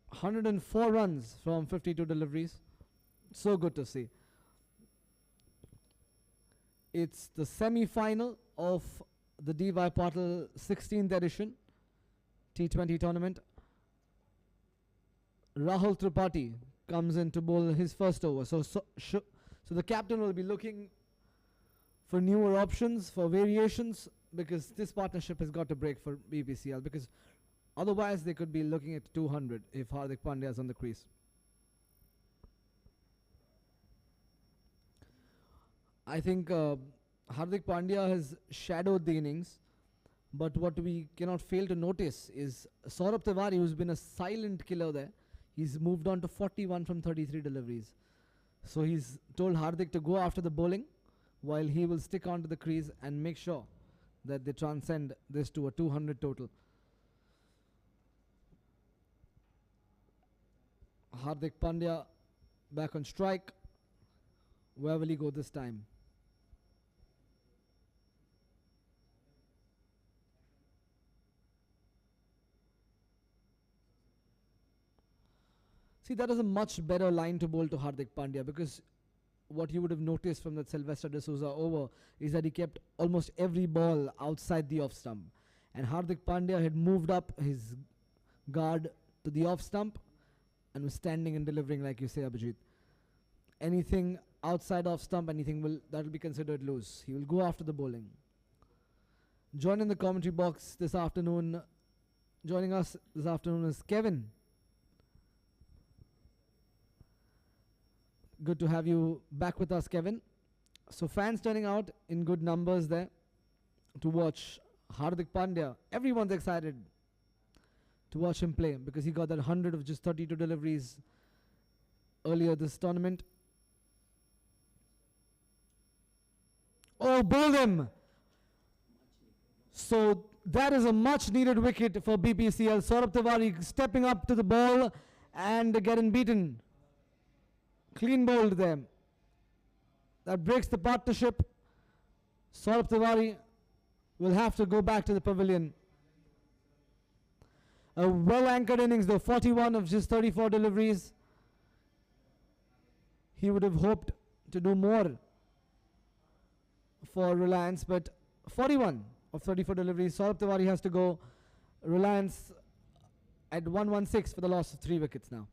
S1: 104 runs from 52 deliveries. So good to see. It's the semi-final of the D.Y. Patil 16th edition T20 tournament. Rahul Tripathi comes in to bowl his first over. So the captain will be looking for newer options, for variations, because this partnership has got to break for BPCL, because otherwise they could be looking at 200 if Hardik Pandya is on the crease. I think Hardik Pandya has shadowed the innings, but what we cannot fail to notice is Saurabh Tiwari, who's been a silent killer there. He's moved on to 41 from 33 deliveries. So he's told Hardik to go after the bowling while he will stick onto the crease and make sure that they transcend this to a 200 total. Hardik Pandya back on strike. Where will he go this time? See, that is a much better line to bowl to Hardik Pandya, because what you would have noticed from that Sylvester D'Souza over is that he kept almost every ball outside the off stump. And Hardik Pandya had moved up his guard to the off stump and was standing and delivering, like you say, Abhijit. Anything outside off stump, that will be considered loose. He will go after the bowling. Joining the commentary box this afternoon, joining us this afternoon is Kevin. Good to have you back with us, Kevin. So fans turning out in good numbers there to watch Hardik Pandya. Everyone's excited to watch him play because he got that 100 of just 32 deliveries earlier this tournament. Oh, bowled him! So that is a much needed wicket for BPCL. Saurabh Tiwari stepping up to the ball and getting beaten. Clean bowled them. That breaks the partnership. Saurabh Tiwari will have to go back to the pavilion. A well-anchored innings though, 41 of just 34 deliveries. He would have hoped to do more for Reliance, but 41 of 34 deliveries. Saurabh Tiwari has to go. Reliance at 116 for the loss of 3 wickets now.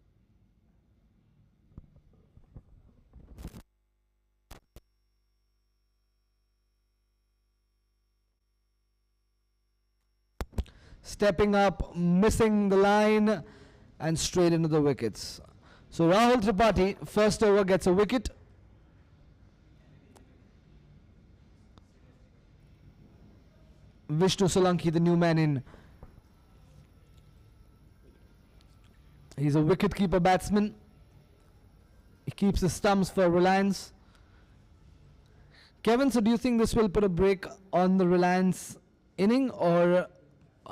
S1: Stepping up, missing the line, and straight into the wickets. So Rahul Tripathi, first over, gets a wicket. Vishnu Solanki, the new man in. He's a wicket-keeper batsman. He keeps the stumps for Reliance. Kevin, so do you think this will put a break on the Reliance inning, or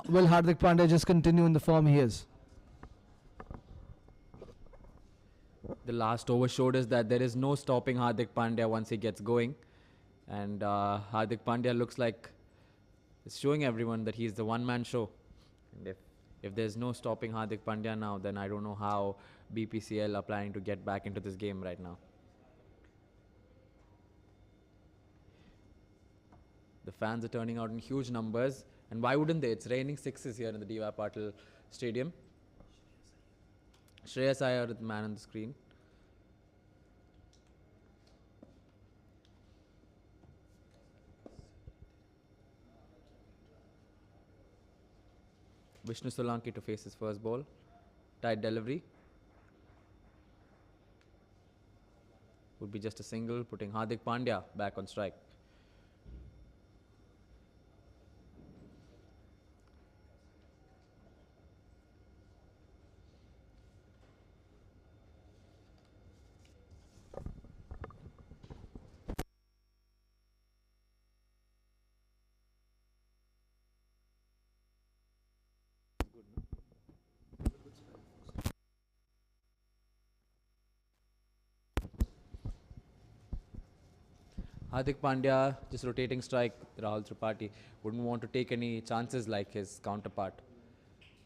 S1: will Hardik Pandya just continue in the form he is?
S4: The last over showed us that there is no stopping Hardik Pandya once he gets going. And Hardik Pandya looks like it's showing everyone that he's the one-man show. And if there's no stopping Hardik Pandya now, then I don't know how BPCL are planning to get back into this game right now. The fans are turning out in huge numbers. And why wouldn't they? It's raining sixes here in the D.Y. Patil Stadium. Shreyas Iyer, the man on the screen. Vishnu Solanki to face his first ball. Tight delivery. Would be just a single, putting Hardik Pandya back on strike. Hardik Pandya just rotating strike. Rahul Tripathi wouldn't want to take any chances like his counterpart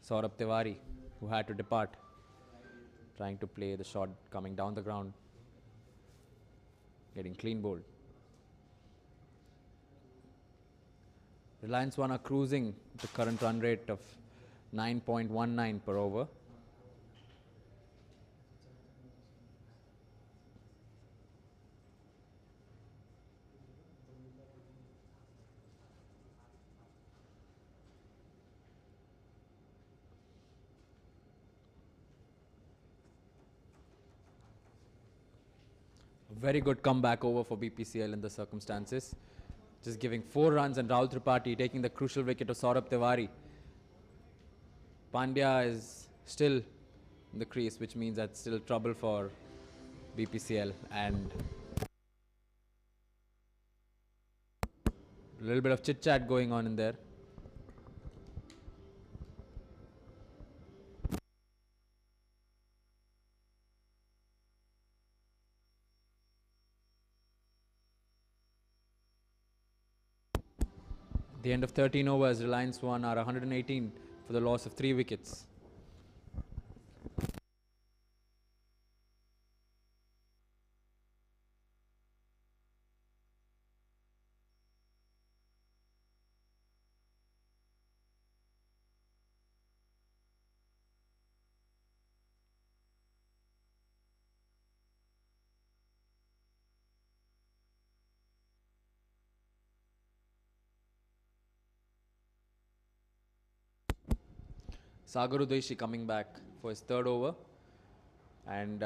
S4: Saurabh Tiwari, who had to depart, trying to play the shot coming down the ground, getting clean bowled. Reliance One are cruising the current run rate of 9.19 per over. Very good comeback over for BPCL in the circumstances. Just giving 4 runs and Rahul Tripathi taking the crucial wicket of Saurabh Tiwari. Pandya is still in the crease, which means that's still trouble for BPCL. And a little bit of chit-chat going on in there. The end of 13 overs, Reliance One are 118 for the loss of 3 wickets. Sagar Udeshi coming back for his 3rd over and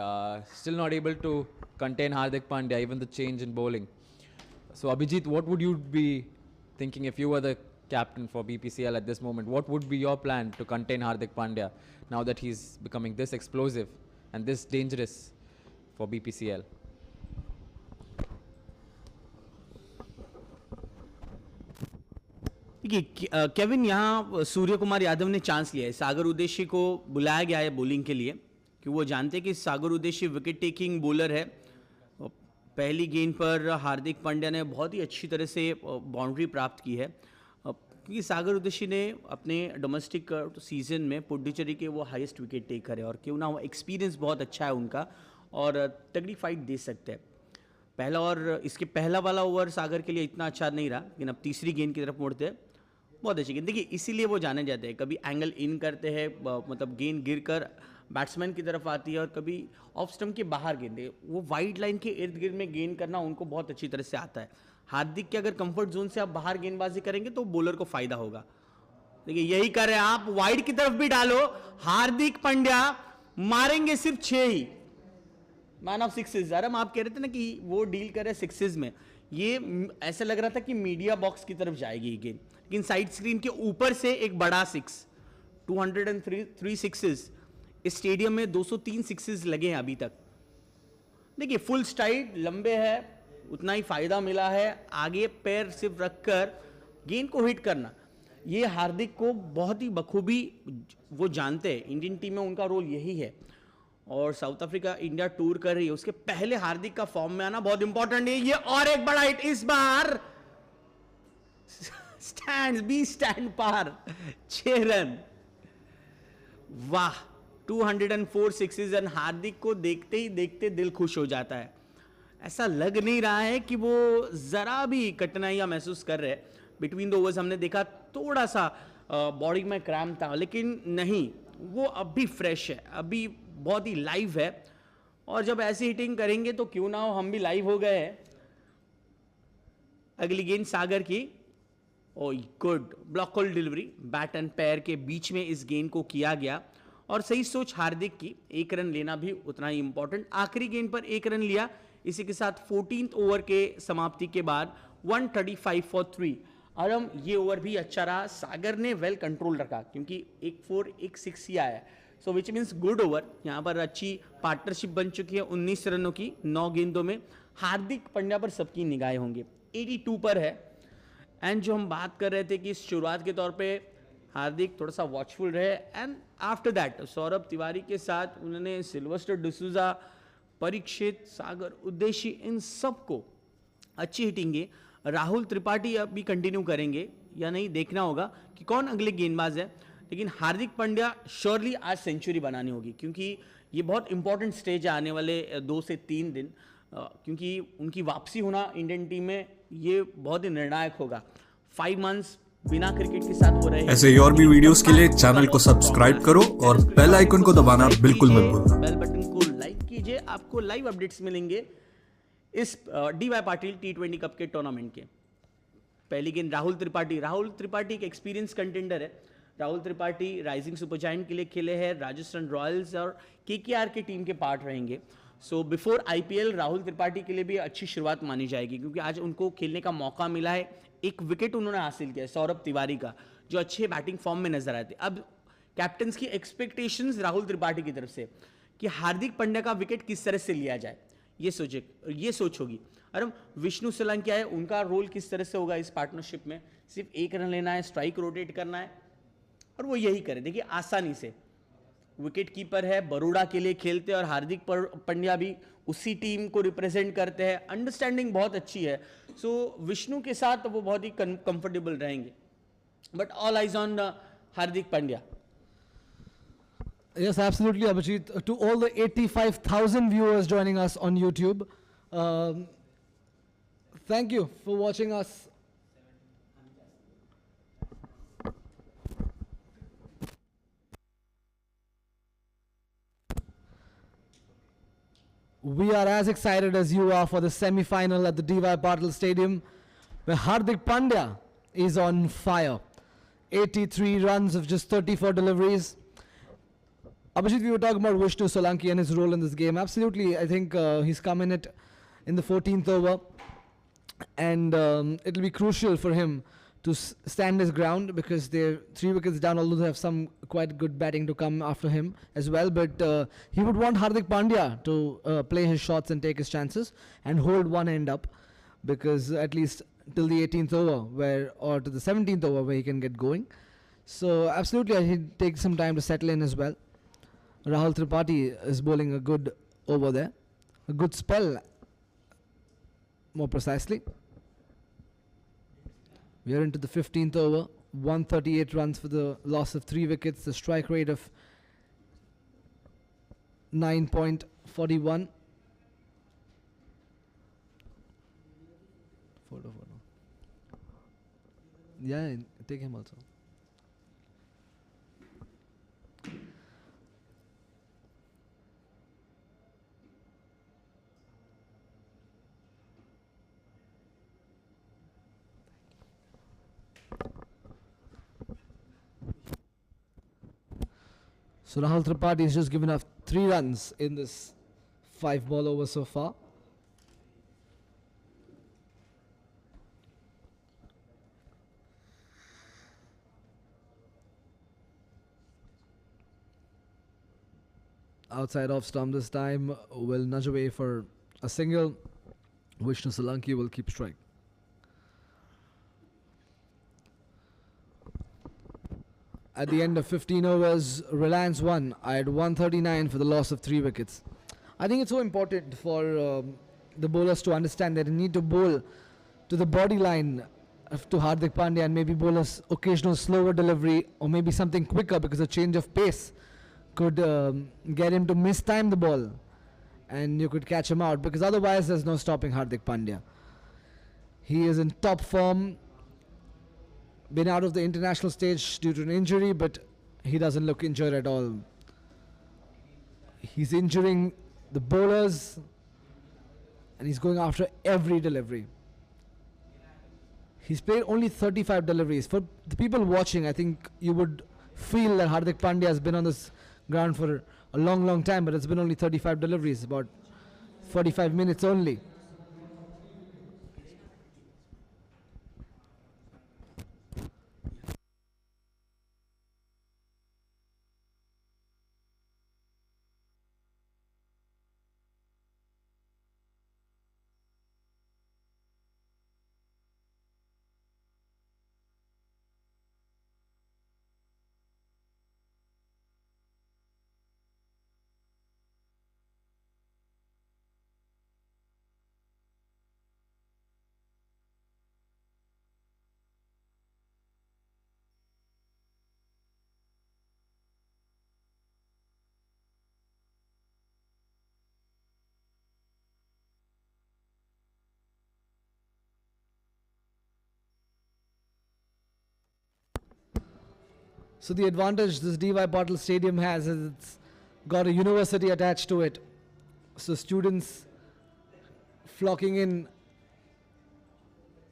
S4: still not able to contain Hardik Pandya, even the change in bowling. So Abhijit, what would you be thinking if you were the captain for BPCL at this moment? What would be your plan to contain Hardik Pandya now that he's becoming this explosive and this dangerous for BPCL?
S2: देखिए Kevin, यहाँ सूर्य कुमार यादव ने chance लिया है। सागर उदेशी को बुलाया गया है bowling के लिए, कि वो जानते हैं कि सागर उदेशी विकेट टेकिंग बॉलर है, पहली गेंद पर हार्दिक पांड्या ने बहुत ही अच्छी तरह से बाउंड्री प्राप्त की है, क्योंकि सागर उदेशी ने अपने डोमेस्टिक सीजन में पुडुचेरी के वो हाईएस्ट विकेट टेकर है, और क्यों ना वो एक्सपीरियंस बहुत अच्छा है उनका और तगड़ी फाइट दे सकते हैं। पहला और इसके पहला वाला ओवर सागर के लिए इतना अच्छा नहीं रहा, लेकिन अब तीसरी गेंद की तरफ मुड़ते हैं, बहुत अच्छी गेंद। देखिए इसीलिए वो जाने जाते हैं, कभी एंगल इन करते हैं, मतलब गेंद गिरकर बैट्समैन की तरफ आती है, और कभी ऑफ स्टंप के बाहर गेंदे, वो वाइड लाइन के इर्द गिर्द में गेंद करना उनको बहुत अच्छी तरह से आता है। हार्दिक के अगर कंफर्ट जोन से आप बाहर गेंदबाजी करेंगे तो बॉलर को फायदा होगा। देखिए यही कर रहे हैं आप, वाइड की तरफ भी डालो, हार्दिक पांड्या मारेंगे सिर्फ 6 ही, मैन ऑफ सिक्सेस। अरे आप कह रहे थे ना कि वो डील कर रहे हैं सिक्सेस में, ये ऐसा लग रहा था कि मीडिया बॉक्स की तरफ जाएगी ये गेंद, लेकिन साइड स्क्रीन के ऊपर से एक बड़ा 6, 203 सिक्सेस। इस स्टेडियम में 203 सिक्सेस लगे हैं अभी तक। देखिए फुल स्ट्राइड लंबे है, उतना ही फायदा मिला है, आगे पैर सिर्फ रखकर गेंद को हिट करना, ये हार्दिक को बहुत ही बखूबी वो जानते हैं। इंडियन टीम में उनका रोल यही है, और साउथ अफ्रीका इंडिया टूर कर रही है, उसके पहले हार्दिक का फॉर्म में आना बहुत इंपॉर्टेंट है। ये और एक बड़ा हिट इस बार, स्टैंड पार, 6 रन, वाह 204 सिक्सेस। एंड हार्दिक को देखते ही देखते दिल खुश हो जाता है, ऐसा लग नहीं रहा है कि वो जरा भी कठिनाइयां महसूस कर रहे हैं। बिटवीन द ओवर्स हमने देखा थोड़ा सा बॉडी में क्रैम्प था, लेकिन नहीं, वो अभी फ्रेश है, अभी बहुत ही लाइव है, और जब ऐसी हिटिंग करेंगे तो क्यों ना हो हम भी लाइव हो गए हैं। अगली गेंद सागर की, oh good block whole delivery, bat and पैर के बीच में इस गेंद को किया गया, और सही सोच हार्दिक की, 1 रन लेना भी उतना ही इंपॉर्टेंट। आखिरी गेंद पर 1 रन लिया, इसी के साथ 14th ओवर के समाप्ति के बाद 135 फॉर 3। अरम ये ओवर भी अच्छा रहा, सागर ने वेल कंट्रोल रखा, क्योंकि 1 4 1 6 ही आया है, सो विच मीन्स गुड ओवर। यहाँ पर अच्छी पार्टनरशिप बन चुकी है 19 रनों की 9 गेंदों में। हार्दिक पांड्या पर सबकी निगाहें होंगे, 82 पर है। एंड जो हम बात कर रहे थे कि शुरुआत के तौर पे हार्दिक थोड़ा सा वॉचफुल रहे, and after that Saurabh Tiwari के साथ उन्होंने सिल्वेस्टर डिसूजा, परीक्षित, सागर उदेशी, इन सबको अच्छी हिटिंगे। राहुल त्रिपाठी अभी कंटिन्यू करेंगे या नहीं देखना होगा कि कौन अगले गेंदबाज है, लेकिन हार्दिक पांड्या श्योरली आज सेंचुरी बनानी होगी, क्योंकि ये बहुत इंपॉर्टेंट स्टेज है आने वाले 2 से 3 दिन, क्योंकि उनकी वापसी होना इंडियन टीम में ये बहुत ही निर्णायक होगा। 5 मंथ्स बिना क्रिकेट के साथ हो रहे हैं।
S5: ऐसे और भी वीडियोस के लिए चैनल को सब्सक्राइब करो और बेल आइकन को दबाना बिल्कुल मत भूलना।
S2: बेल बटन को लाइक कीजिए, आपको लाइव अपडेट्स मिलेंगे इस डीवाई पाटिल T20 कप के टूर्नामेंट के। पहली गेंद राहुल त्रिपाठी एक एक्सपीरियंस कंटेंडर है। Rahul Tripathi rising super giant के लिए खेले हैं, राजस्थान रॉयल्स और KKR के टीम के पार्ट रहेंगे। So before IPL Rahul Tripathi के लिए भी अच्छी शुरुआत मानी जाएगी, क्योंकि आज उनको खेलने का मौका मिला है। एक विकेट उन्होंने हासिल किया है सौरभ तिवारी का, जो अच्छे बैटिंग फॉर्म में नजर आए थे। अब कैप्टन्स की एक्सपेक्टेशंस राहुल त्रिपाठी की तरफ से कि हार्दिक पांड्या का विकेट किस तरह से लिया जाए, ये सोच होगी। और विष्णु सोलंकी है, उनका रोल किस तरह से होगा इस पार्टनरशिप में। सिर्फ 1 रन लेना है, स्ट्राइक रोटेट करना है, और वो यही करे। देखिए आसानी से विकेट कीपर है, बड़ौदा के लिए खेलते हैं, और हार्दिक पांड्या भी उसी टीम को रिप्रेजेंट करते हैं। अंडरस्टैंडिंग बहुत अच्छी है, सो विष्णु के साथ वो बहुत ही कंफर्टेबल रहेंगे। But all eyes on Hardik Pandya.
S1: Yes, absolutely, Abhijit. To all the 85,000 viewers joining us on YouTube, thank you for watching us. We are as excited as you are for the semi-final at the DY Patil Stadium, where Hardik Pandya is on fire. 83 runs of just 34 deliveries. Abhijit, we were talking about Vishnu Solanki and his role in this game. Absolutely, I think he's come in it in the 14th over, and it'll be crucial for him to stand his ground, because they're 3 wickets down, although they have some quite good batting to come after him as well. But he would want Hardik Pandya to play his shots and take his chances and hold one end up, because at least till the 18th over or to the 17th over where he can get going. So absolutely, he'd take some time to settle in as well. Rahul Tripathi is bowling a good over there, a good spell more precisely. We are into the 15th over. 138 runs for the loss of 3 wickets. The strike rate of 9.41. Photo. Yeah, take him also. So Rahul Tripathi has just given up 3 runs in this 5-ball over so far. Outside off stump this time will nudge away for a single. Vishnu Solanki will keep strike. At the end of 15 overs, Reliance won. I had 139 for the loss of 3 wickets. I think it's so important for the bowlers to understand that they need to bowl to the body line to Hardik Pandya and maybe bowl a occasional slower delivery or maybe something quicker, because a change of pace could get him to mistime the ball and you could catch him out, because otherwise there's no stopping Hardik Pandya. He is in top form. Been out of the international stage due to an injury, but he doesn't look injured at all. He's injuring the bowlers and he's going after every delivery. He's played only 35 deliveries. For the people watching, I think you would feel that Hardik Pandya has been on this ground for a long time, but it's been only 35 deliveries, about 45 minutes only. So the advantage this DY Patil Stadium has is it's got a university attached to it. So students flocking in,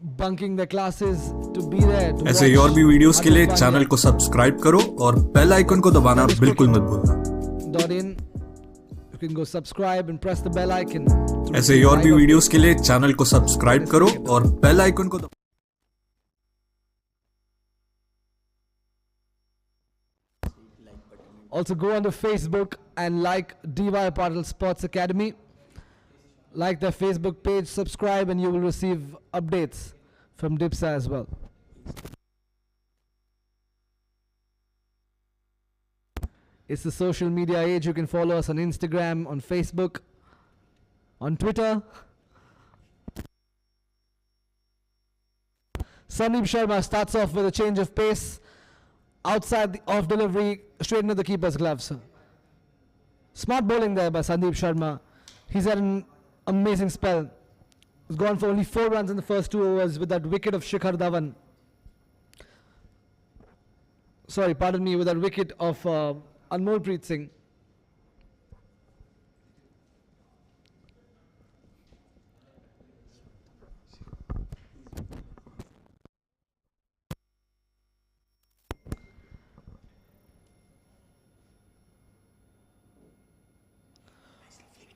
S1: bunking their classes to be there. To
S5: ऐसे ही और भी videos के लिए channel को subscribe करो और bell icon को दबाना बिल्कुल मत भूलना।
S1: .in. You can go subscribe and press the bell icon.
S5: ऐसे ही और भी वीडियोस के लिए चैनल को सब्सक्राइब करो और बेल आइकन को
S1: Also go on to Facebook and like DY Patil Sports Academy. Like their Facebook page, subscribe, and you will receive updates from Dipsa as well. It's the social media age. You can follow us on Instagram, on Facebook, on Twitter. Sandeep Sharma starts off with a change of pace. Outside the off delivery, straight into the keeper's gloves. Smart bowling there by Sandeep Sharma. He's had an amazing spell. He's gone for only 4 runs in the first 2 overs with that wicket of Shikhar Dhawan. Sorry, pardon me, with that wicket of Anmolpreet Singh.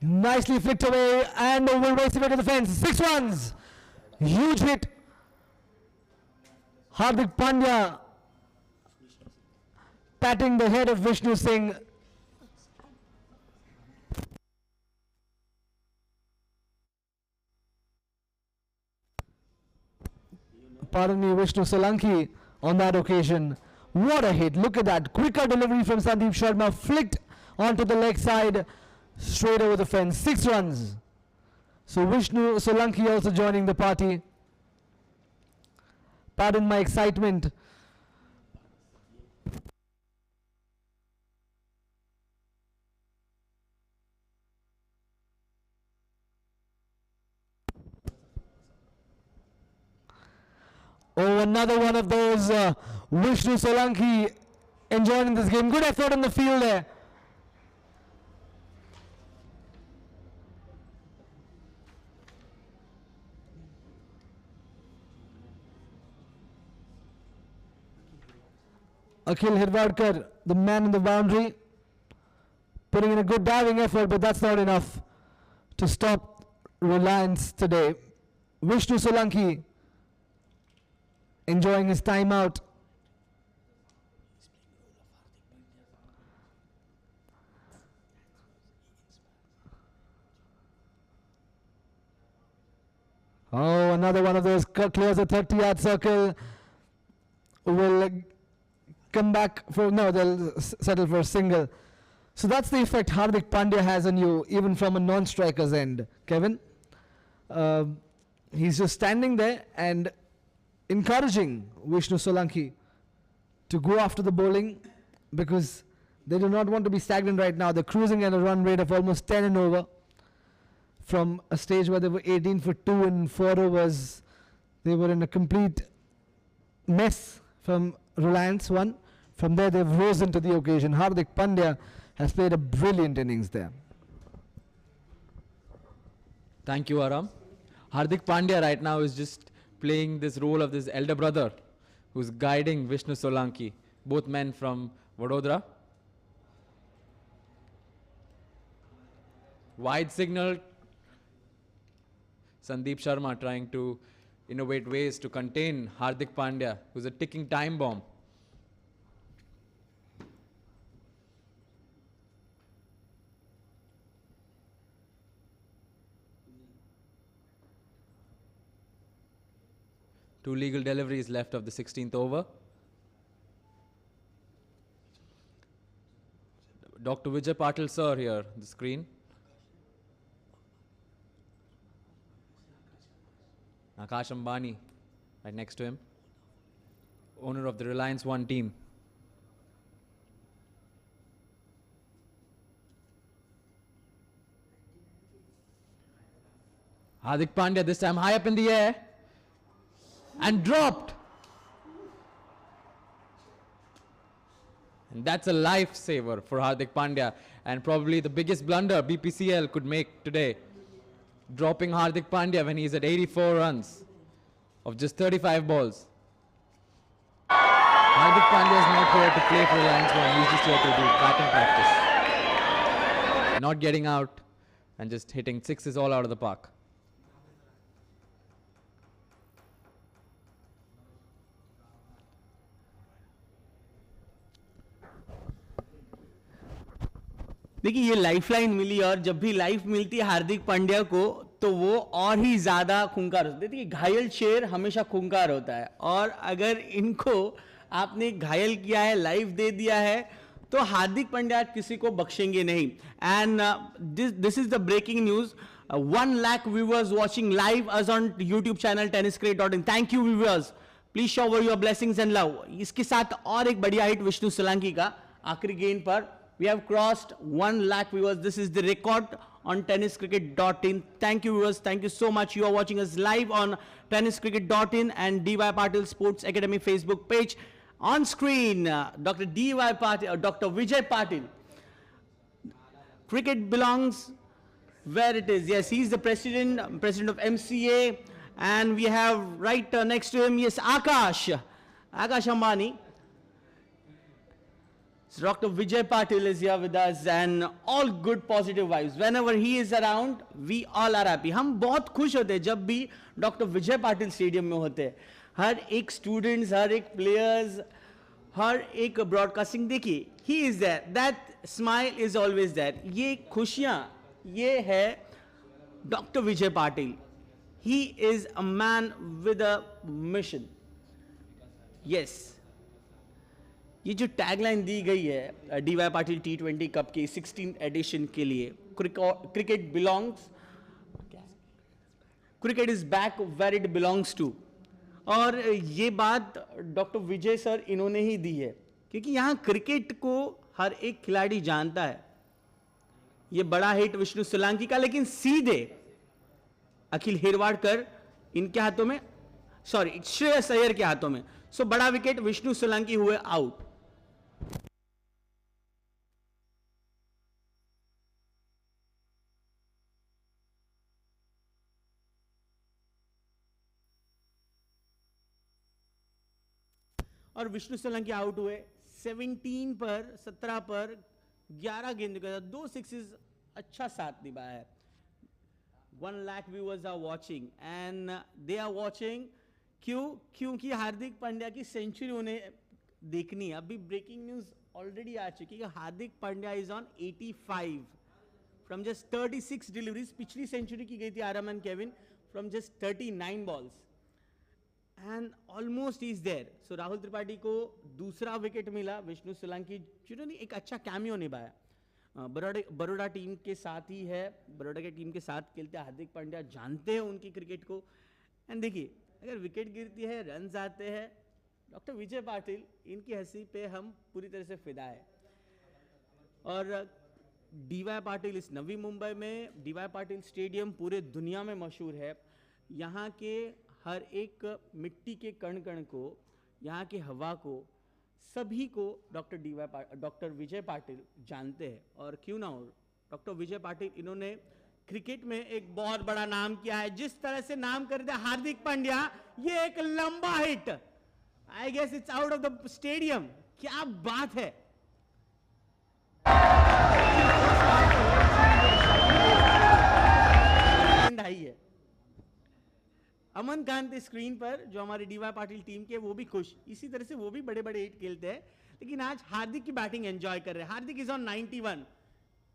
S1: Nicely flicked away and will race it to the fence. 6 runs. Huge hit. Hardik Pandya patting the head of Vishnu Singh. Pardon me, Vishnu Solanki on that occasion. What a hit. Look at that. Quicker delivery from Sandeep Sharma. Flicked onto the leg side. Straight over the fence. 6 runs. So Vishnu Solanki also joining the party. Pardon my excitement. Oh, another one of those Vishnu Solanki enjoying this game. Good effort on the field there. Akhil Hirvadkar, the man in the boundary, putting in a good diving effort, but that's not enough to stop Reliance today. Vishnu Solanki enjoying his time out. Oh, another one of those clears a 30-yard circle. Will come back for, no, they'll settle for a single. So that's the effect Hardik Pandya has on you, even from a non-striker's end, Kevin. He's just standing there and encouraging Vishnu Solanki to go after the bowling, because they do not want to be stagnant right now. They're cruising at a run rate of almost 10 and over. From a stage where they were 18 for 2 in 4 overs, they were in a complete mess from Reliance 1. From there, they've risen to the occasion. Hardik Pandya has played a brilliant innings there.
S4: Thank you, Aram. Hardik Pandya right now is just playing this role of this elder brother who's guiding Vishnu Solanki, both men from Vadodara. Wide signal. Sandeep Sharma trying to innovate ways to contain Hardik Pandya, who's a ticking time bomb. Two legal deliveries left of the 16th over. Dr. Vijay Patil sir here, the screen. Akash Ambani right next to him, owner of the Reliance One team. Hardik Pandya this time high up in the air and dropped. And that's a lifesaver for Hardik Pandya, and probably the biggest blunder BPCL could make today. Dropping Hardik Pandya when he's at 84 runs of just 35 balls. Hardik Pandya is not here to play for Reliance One. He's just here to do batting practice. Not getting out and just hitting sixes all out of the park.
S2: देखिए ये lifeline मिली, और जब भी life मिलती है हार्दिक पांड्या को तो वो और ही ज्यादा खूंखार होता है। देखिए घायल शेर हमेशा खूंखार होता है, और अगर इनको आपने घायल किया है, लाइफ दे दिया है, तो हार्दिक पांड्या किसी को बख्शेंगे नहीं। And this is the breaking news, 1 lakh viewers watching live us on YouTube channel tenniscricket.in. Thank you viewers, please shower your blessings and love. इसके साथ और एक बढ़िया हिट विष्णु सोलंकी का आखिरी गेंद पर। We have crossed 1 lakh viewers. This is the record on tenniscricket.in. Thank you viewers, thank you so much. You are watching us live on tenniscricket.in and DY Patil Sports Academy Facebook page. On screen, Dr. DY Patil, Dr. Vijay Patil. Cricket belongs where it is. Yes, he's the president of MCA, and we have right next to him, yes, Akash Ambani. So Dr. Vijay Patil is here with us, and all good positive vibes. Whenever he is around, we all are happy. हम बहुत खुश होते हैं जब भी doctor विजय Patil stadium में होते हैं। हर एक स्टूडेंट्स, हर एक प्लेयर्स, हर एक ब्रॉडकास्टिंग, देखिए he is there. That smile is always there. ये खुशियाँ, ये है doctor Vijay Patil. He is a man with a mission. Yes. ये जो टैगलाइन दी गई है डीवाई पाटिल T20 कप के 16th एडिशन के लिए, cricket belongs cricket is back where it belongs to. और ये बात डॉक्टर विजय सर इन्होंने ही दी है, क्योंकि यहां क्रिकेट को हर एक खिलाड़ी जानता है। ये बड़ा हिट विष्णु सोलंकी का, लेकिन सीधे अखिल हिरवाड़कर इनके हाथों में, सॉरी श्रेयस अय्यर के हाथों में। सो बड़ा विकेट, विष्णु सोलंकी हुए आउट। और विष्णु सोलंकी आउट हुए 17 पर 11 गेंद के साथ 2 सिक्सेस, अच्छा साथ निभाया है। 1 lakh viewers are watching and they are watching, क्योंकि हार्दिक पांड्या की सेंचुरी उन्हें देखनी है। अभी ब्रेकिंग न्यूज ऑलरेडी आ चुकी है, Hardik Pandya is on 85 from just 36 deliveries. पिछली सेंचुरी की गई थी आरएमएन Kevin from just 39 balls and almost is there. So Rahul Tripathi को दूसरा विकेट मिला, विष्णु सोलंकी जिन्होंने एक अच्छा कैमियो निभाया। बड़ौदा टीम के साथ ही है, बड़ौदा की टीम के साथ खेलते हार्दिक पांड्या, जानते हैं उनकी क्रिकेट को। एंड देखिए, अगर विकेट गिरती है, रन आते हैं, डॉक्टर विजय पाटिल इनकी हंसी पे हम पूरी तरह से फिदा है। और डीवाई पाटिल इस नवी मुंबई में, डीवाई पाटिल स्टेडियम पूरे दुनिया में मशहूर है। यहाँ के हर एक मिट्टी के कण कण को, यहाँ की हवा को, सभी को डॉक्टर विजय पाटिल जानते हैं। और क्यों ना हो, डॉक्टर विजय पाटिल इन्होंने क्रिकेट में एक बहुत बड़ा नाम किया है। जिस तरह से नाम कर दिया हार्दिक पांड्या, ये एक लंबा hit, I guess it's out of the stadium. क्या बात है, आई है। अमन कांत स्क्रीन पर, जो हमारे डीवाई पाटिल टीम के, वो भी खुश। इसी तरह से वो भी बड़े बड़े हिट खेलते हैं, लेकिन आज हार्दिक की बैटिंग एंजॉय कर रहे हैं। हार्दिक इज ऑन 91।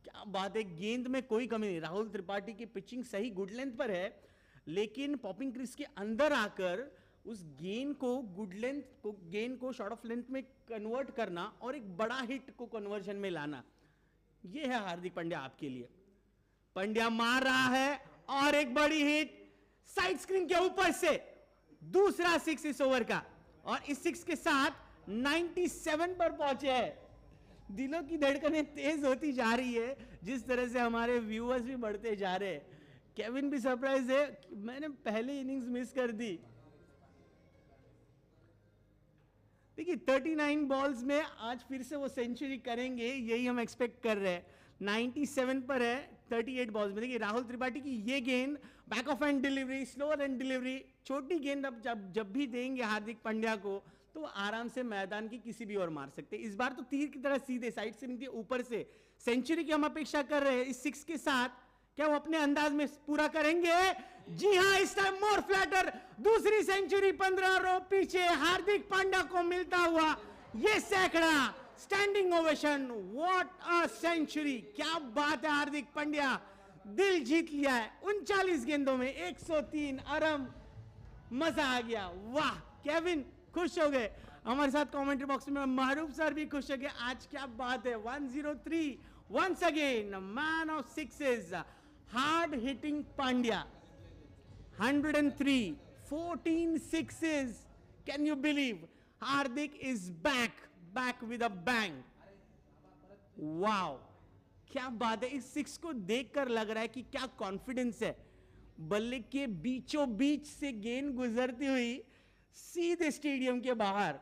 S2: क्या बात है, गेंद में कोई कमी नहीं। राहुल त्रिपाठी की पिचिंग सही गुड लेंथ पर है, लेकिन पॉपिंग क्रीज के अंदर आकर उस गेंद को गुड लेंथ को, गेंद को शॉर्ट ऑफ लेंथ में कन्वर्ट करना और एक बड़ा हिट को कन्वर्जन में लाना, यह है हार्दिक पांड्या आपके लिए। पांड्या मार रहा है और एक बड़ी हिट साइड स्क्रीन के ऊपर से, दूसरा 6 इस ओवर का, और इस 6 के साथ 97 पर पहुंचे हैं। दिलों की धड़कनें तेज होती जा रही है, जिस तरह से हमारे व्यूअर्स भी बढ़ते जा रहे हैं। केविन भी सरप्राइज है, मैंने पहले इनिंग्स मिस कर दी। देखिए 39 बॉल्स में आज फिर से वो सेंचुरी करेंगे, यही हम एक्सपेक्ट कर रहे हैं। 97 पर है 38 बॉल्स में। देखिए राहुल त्रिपाठी की ये गेंद, back of and delivery, slower and delivery, छोटी गेंद अब जब भी देंगे हार्दिक पांड्या को, तो आराम से मैदान की किसी भी ओर मार सकते हैं। इस बार तो तीर की तरह सीधे साइड से नहीं, ऊपर से। सेंचुरी की हम अपेक्षा कर रहे हैं इस 6 के साथ। क्या वो अपने अंदाज में पूरा करेंगे? जी हां, इस टाइम मोर फ्लैटर, दूसरी सेंचुरी 15 रो पीछे हार्दिक पांड्या को मिलता हुआ ये सैकड़ा, standing ovation. What a century, क्या बात है। हार्दिक पांड्या दिल जीत लिया है 39 गेंदों में 103 अरब, मजा आ गया। वाह, केविन खुश हो गए। हमारे साथ कमेंट्री बॉक्स में मारूफ सर भी खुश हो गए। आज क्या बात है। 103 once again, man of sixes, hard hitting Pandya. 103, 14 sixes. Can you believe? Hardik is back with a bang. Wow, क्या बात है। इस 6 को देखकर लग रहा है कि क्या कॉन्फिडेंस है। बल्ले के बीचों बीच से गेंद गुजरती हुई सीधे स्टेडियम के बाहर,